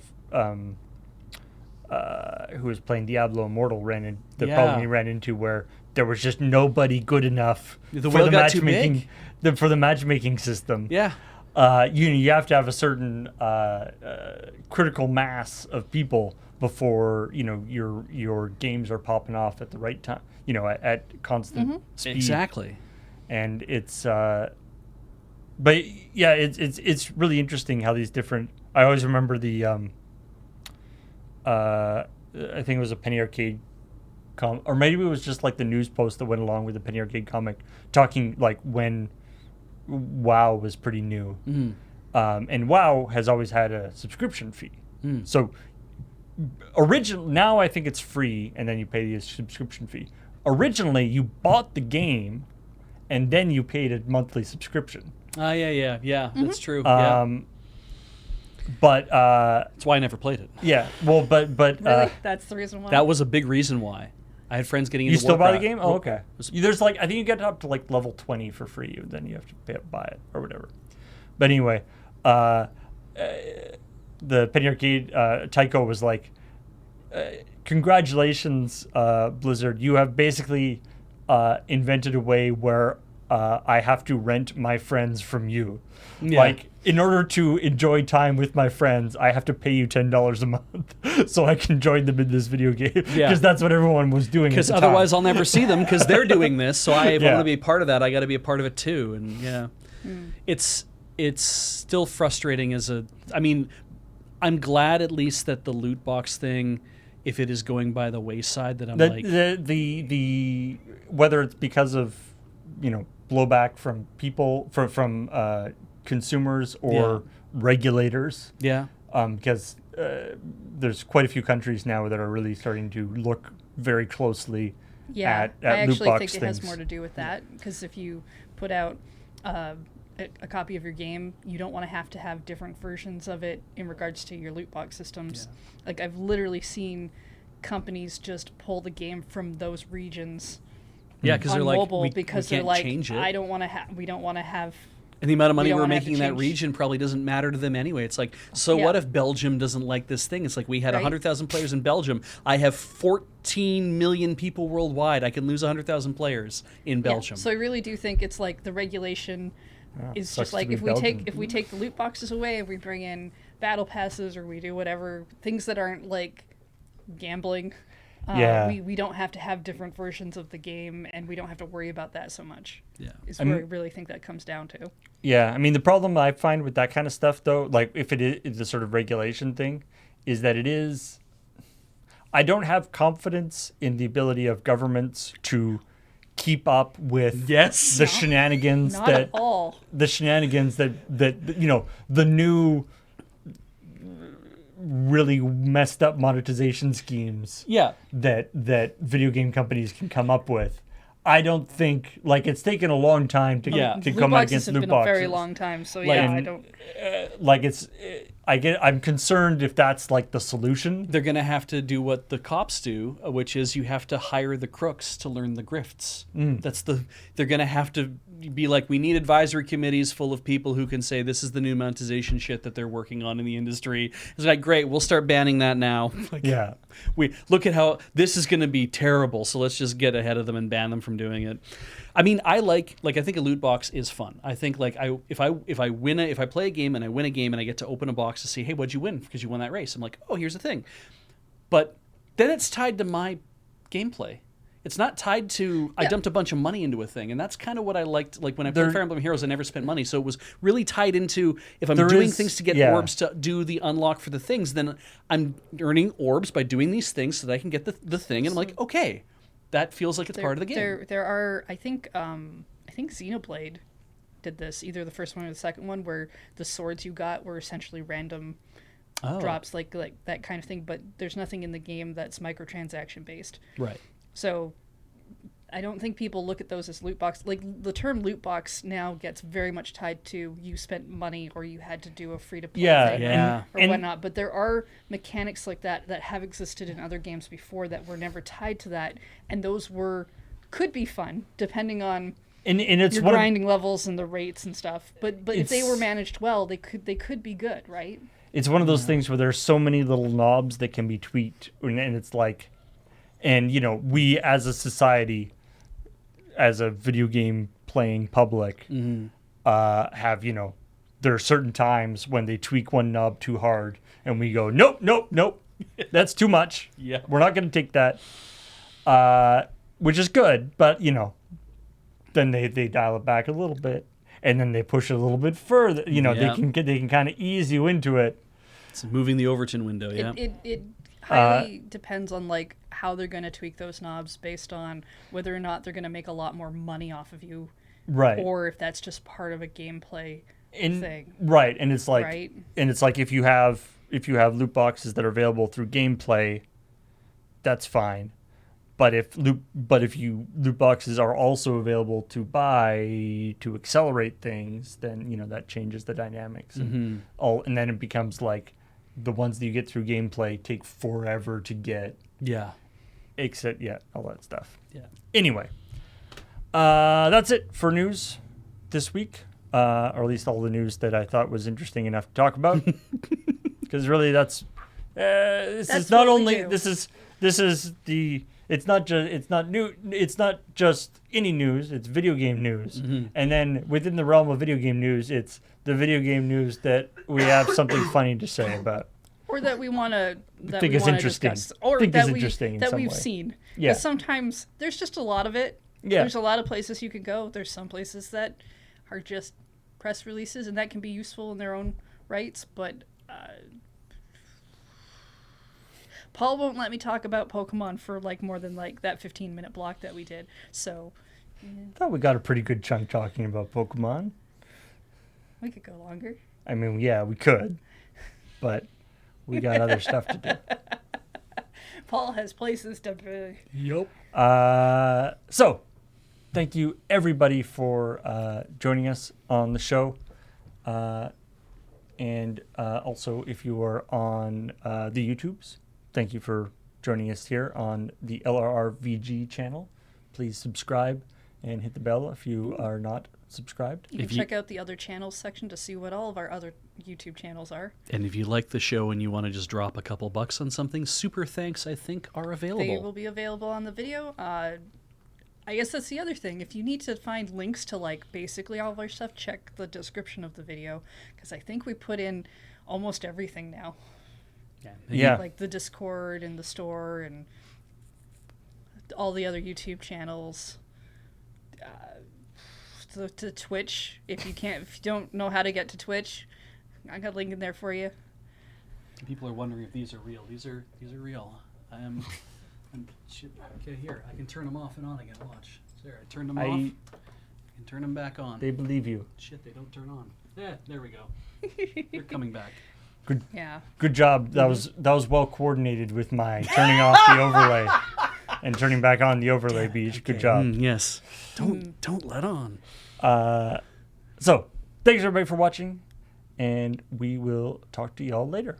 who was playing Diablo Immortal problem he ran into where there was just nobody good enough the whale got too big. For the matchmaking system. Yeah. You have to have a certain critical mass of people before your games are popping off at the right time. At constant speed. Exactly. And it's, but yeah, it's really interesting how these different. I always remember the. I think it was a Penny Arcade. Or maybe it was just like the news post that went along with the Penny Arcade comic, talking like when WoW was pretty new, and WoW has always had a subscription fee. So now I think it's free, and then you pay the subscription fee. Originally, you bought the game, and then you paid a monthly subscription. Yeah. That's true. But that's why I never played it. Yeah, well, but really? That's the reason why. That was a big reason why. I had friends getting into You still Warcraft. buy the game? Oh, okay. There's I think you get up to like level 20 for free, then you have to buy it or whatever. But anyway, the Penny Arcade Tycho was like, congratulations, Blizzard. You have basically invented a way where I have to rent my friends from you. Yeah. Like, in order to enjoy time with my friends, I have to pay you $10 a month so I can join them in this video game. Because that's what everyone was doing. Because otherwise I'll never see them because they're doing this. So I want to be a part of that. I got to be a part of it too. And it's still frustrating I mean, I'm glad at least that the loot box thing, if it is going by the wayside, that I'm the whether it's because of blowback from people from consumers or regulators. Yeah. Because there's quite a few countries now that are really starting to look very closely at loot box things. I actually think it has more to do with that, because if you put out a copy of your game, you don't want to have different versions of it in regards to your loot box systems. Yeah. Like, I've literally seen companies just pull the game from those regions. Yeah, because they're mobile, like, we they're can't change it. I don't want to we don't want to have. And the amount of money we're making in that region probably doesn't matter to them anyway. It's like, what if Belgium doesn't like this thing? It's like, we had 100,000 players in Belgium. I have 14 million people worldwide. I can lose 100,000 players in Belgium. So I really do think it's like the regulation is just like, if we take the loot boxes away and we bring in battle passes, or we do whatever, things that aren't like gambling. We don't have to have different versions of the game, and we don't have to worry about that so much. Yeah, is where I really think that comes down to. Yeah, I mean, the problem I find with that kind of stuff, though, like if it is the sort of regulation thing, is that I don't have confidence in the ability of governments to keep up with the shenanigans the shenanigans that the new really messed up monetization schemes that video game companies can come up with. I don't think like it's taken a long time to Yeah. to Loot come boxes against have loot been boxes. a very long time, so Like- yeah, I and- don't. Like it's, I'm concerned if that's like the solution. They're going to have to do what the cops do, which is you have to hire the crooks to learn the grifts. They're going to have to be like, we need advisory committees full of people who can say this is the new monetization shit that they're working on in the industry. It's like, great, we'll start banning that now. Like, Yeah. we look at how this is going to be terrible, so let's just get ahead of them and ban them from doing it. I mean, I think a loot box is fun. I think like if I play a game and I win a game and I get to open a box to see, hey, what'd you win because you won that race? I'm like, oh, here's the thing. But then it's tied to my gameplay. It's not tied to I dumped a bunch of money into a thing, and that's kind of what I liked. Like when I played Fire Emblem Heroes, I never spent money, so it was really tied into if I'm doing things to get orbs to do the unlock for the things, then I'm earning orbs by doing these things so that I can get the thing, and I'm like, okay, that feels like it's part of the game. There are, I think Xenoblade did this, either the first one or the second one, where the swords you got were essentially random drops, like that kind of thing. But there's nothing in the game that's microtransaction based. Right. So I don't think people look at those as loot box. Like the term loot box now gets very much tied to you spent money or you had to do a free to play thing or whatnot. But there are mechanics like that have existed in other games before that were never tied to that, and those could be fun depending on And it's your one grinding levels and the rates and stuff. But if they were managed well, they could be good, right? It's one of those things where there's so many little knobs that can be tweaked, and it's like, and we as a society, as a video game playing public, have there are certain times when they tweak one knob too hard, and we go, nope, that's too much. Yeah. We're not going to take that, which is good, but then they dial it back a little bit, and then they push it a little bit further. They can kind of ease you into it. It's moving the Overton window. Yeah. It highly depends on like how they're going to tweak those knobs based on whether or not they're going to make a lot more money off of you, Right. or if that's just part of a gameplay thing. Right, and it's like, Right. if you have loot boxes that are available through gameplay, that's fine. But if loot boxes are also available to buy to accelerate things, then that changes the dynamics and then it becomes like the ones that you get through gameplay take forever to get. Yeah. Except all that stuff. Yeah. Anyway, that's it for news this week, or at least all the news that I thought was interesting enough to talk about. Because really, it's not just any news. It's video game news, and then within the realm of video game news, it's the video game news that we have something funny to say about. Or that we want to Think is interesting. discuss, or Think that is interesting in that some we've way. seen. Yeah. 'Cause sometimes there's just a lot of it. Yeah. There's a lot of places you can go. There's some places that are just press releases, and that can be useful in their own rights. But Paul won't let me talk about Pokemon for like more than like that 15-minute block that we did. So I thought we got a pretty good chunk talking about Pokemon. we could go longer. I mean, yeah, we could, but we got other stuff to do. Paul has places to be. Yep. So, thank you everybody for joining us on the show. And also, if you are on the YouTubes, thank you for joining us here on the LRRVG channel. Please subscribe and hit the bell if you are not subscribed. You can check out the other channels section to see what all of our other YouTube channels are. And if you like the show and you want to just drop a couple bucks on something, super thanks, I think, are available. They will be available on the video. I guess that's the other thing. If you need to find links to like basically all of our stuff, check the description of the video, because I think we put in almost everything now. Yeah. Like the Discord and the store and all the other YouTube channels. To Twitch, if you don't know how to get to Twitch, I got a link in there for you. People are wondering if these are real. These are real. I'm shit. Okay, here I can turn them off and on again. Watch. There, I turned them off. I can turn them back on. They believe you. Shit, they don't turn on. Yeah, there we go. They're coming back. Good. Yeah. Good job. That was well coordinated with my turning off the overlay. and turning back on the overlay beach. Good job. Yes. Don't let on. So, thanks everybody for watching, and we will talk to y'all later.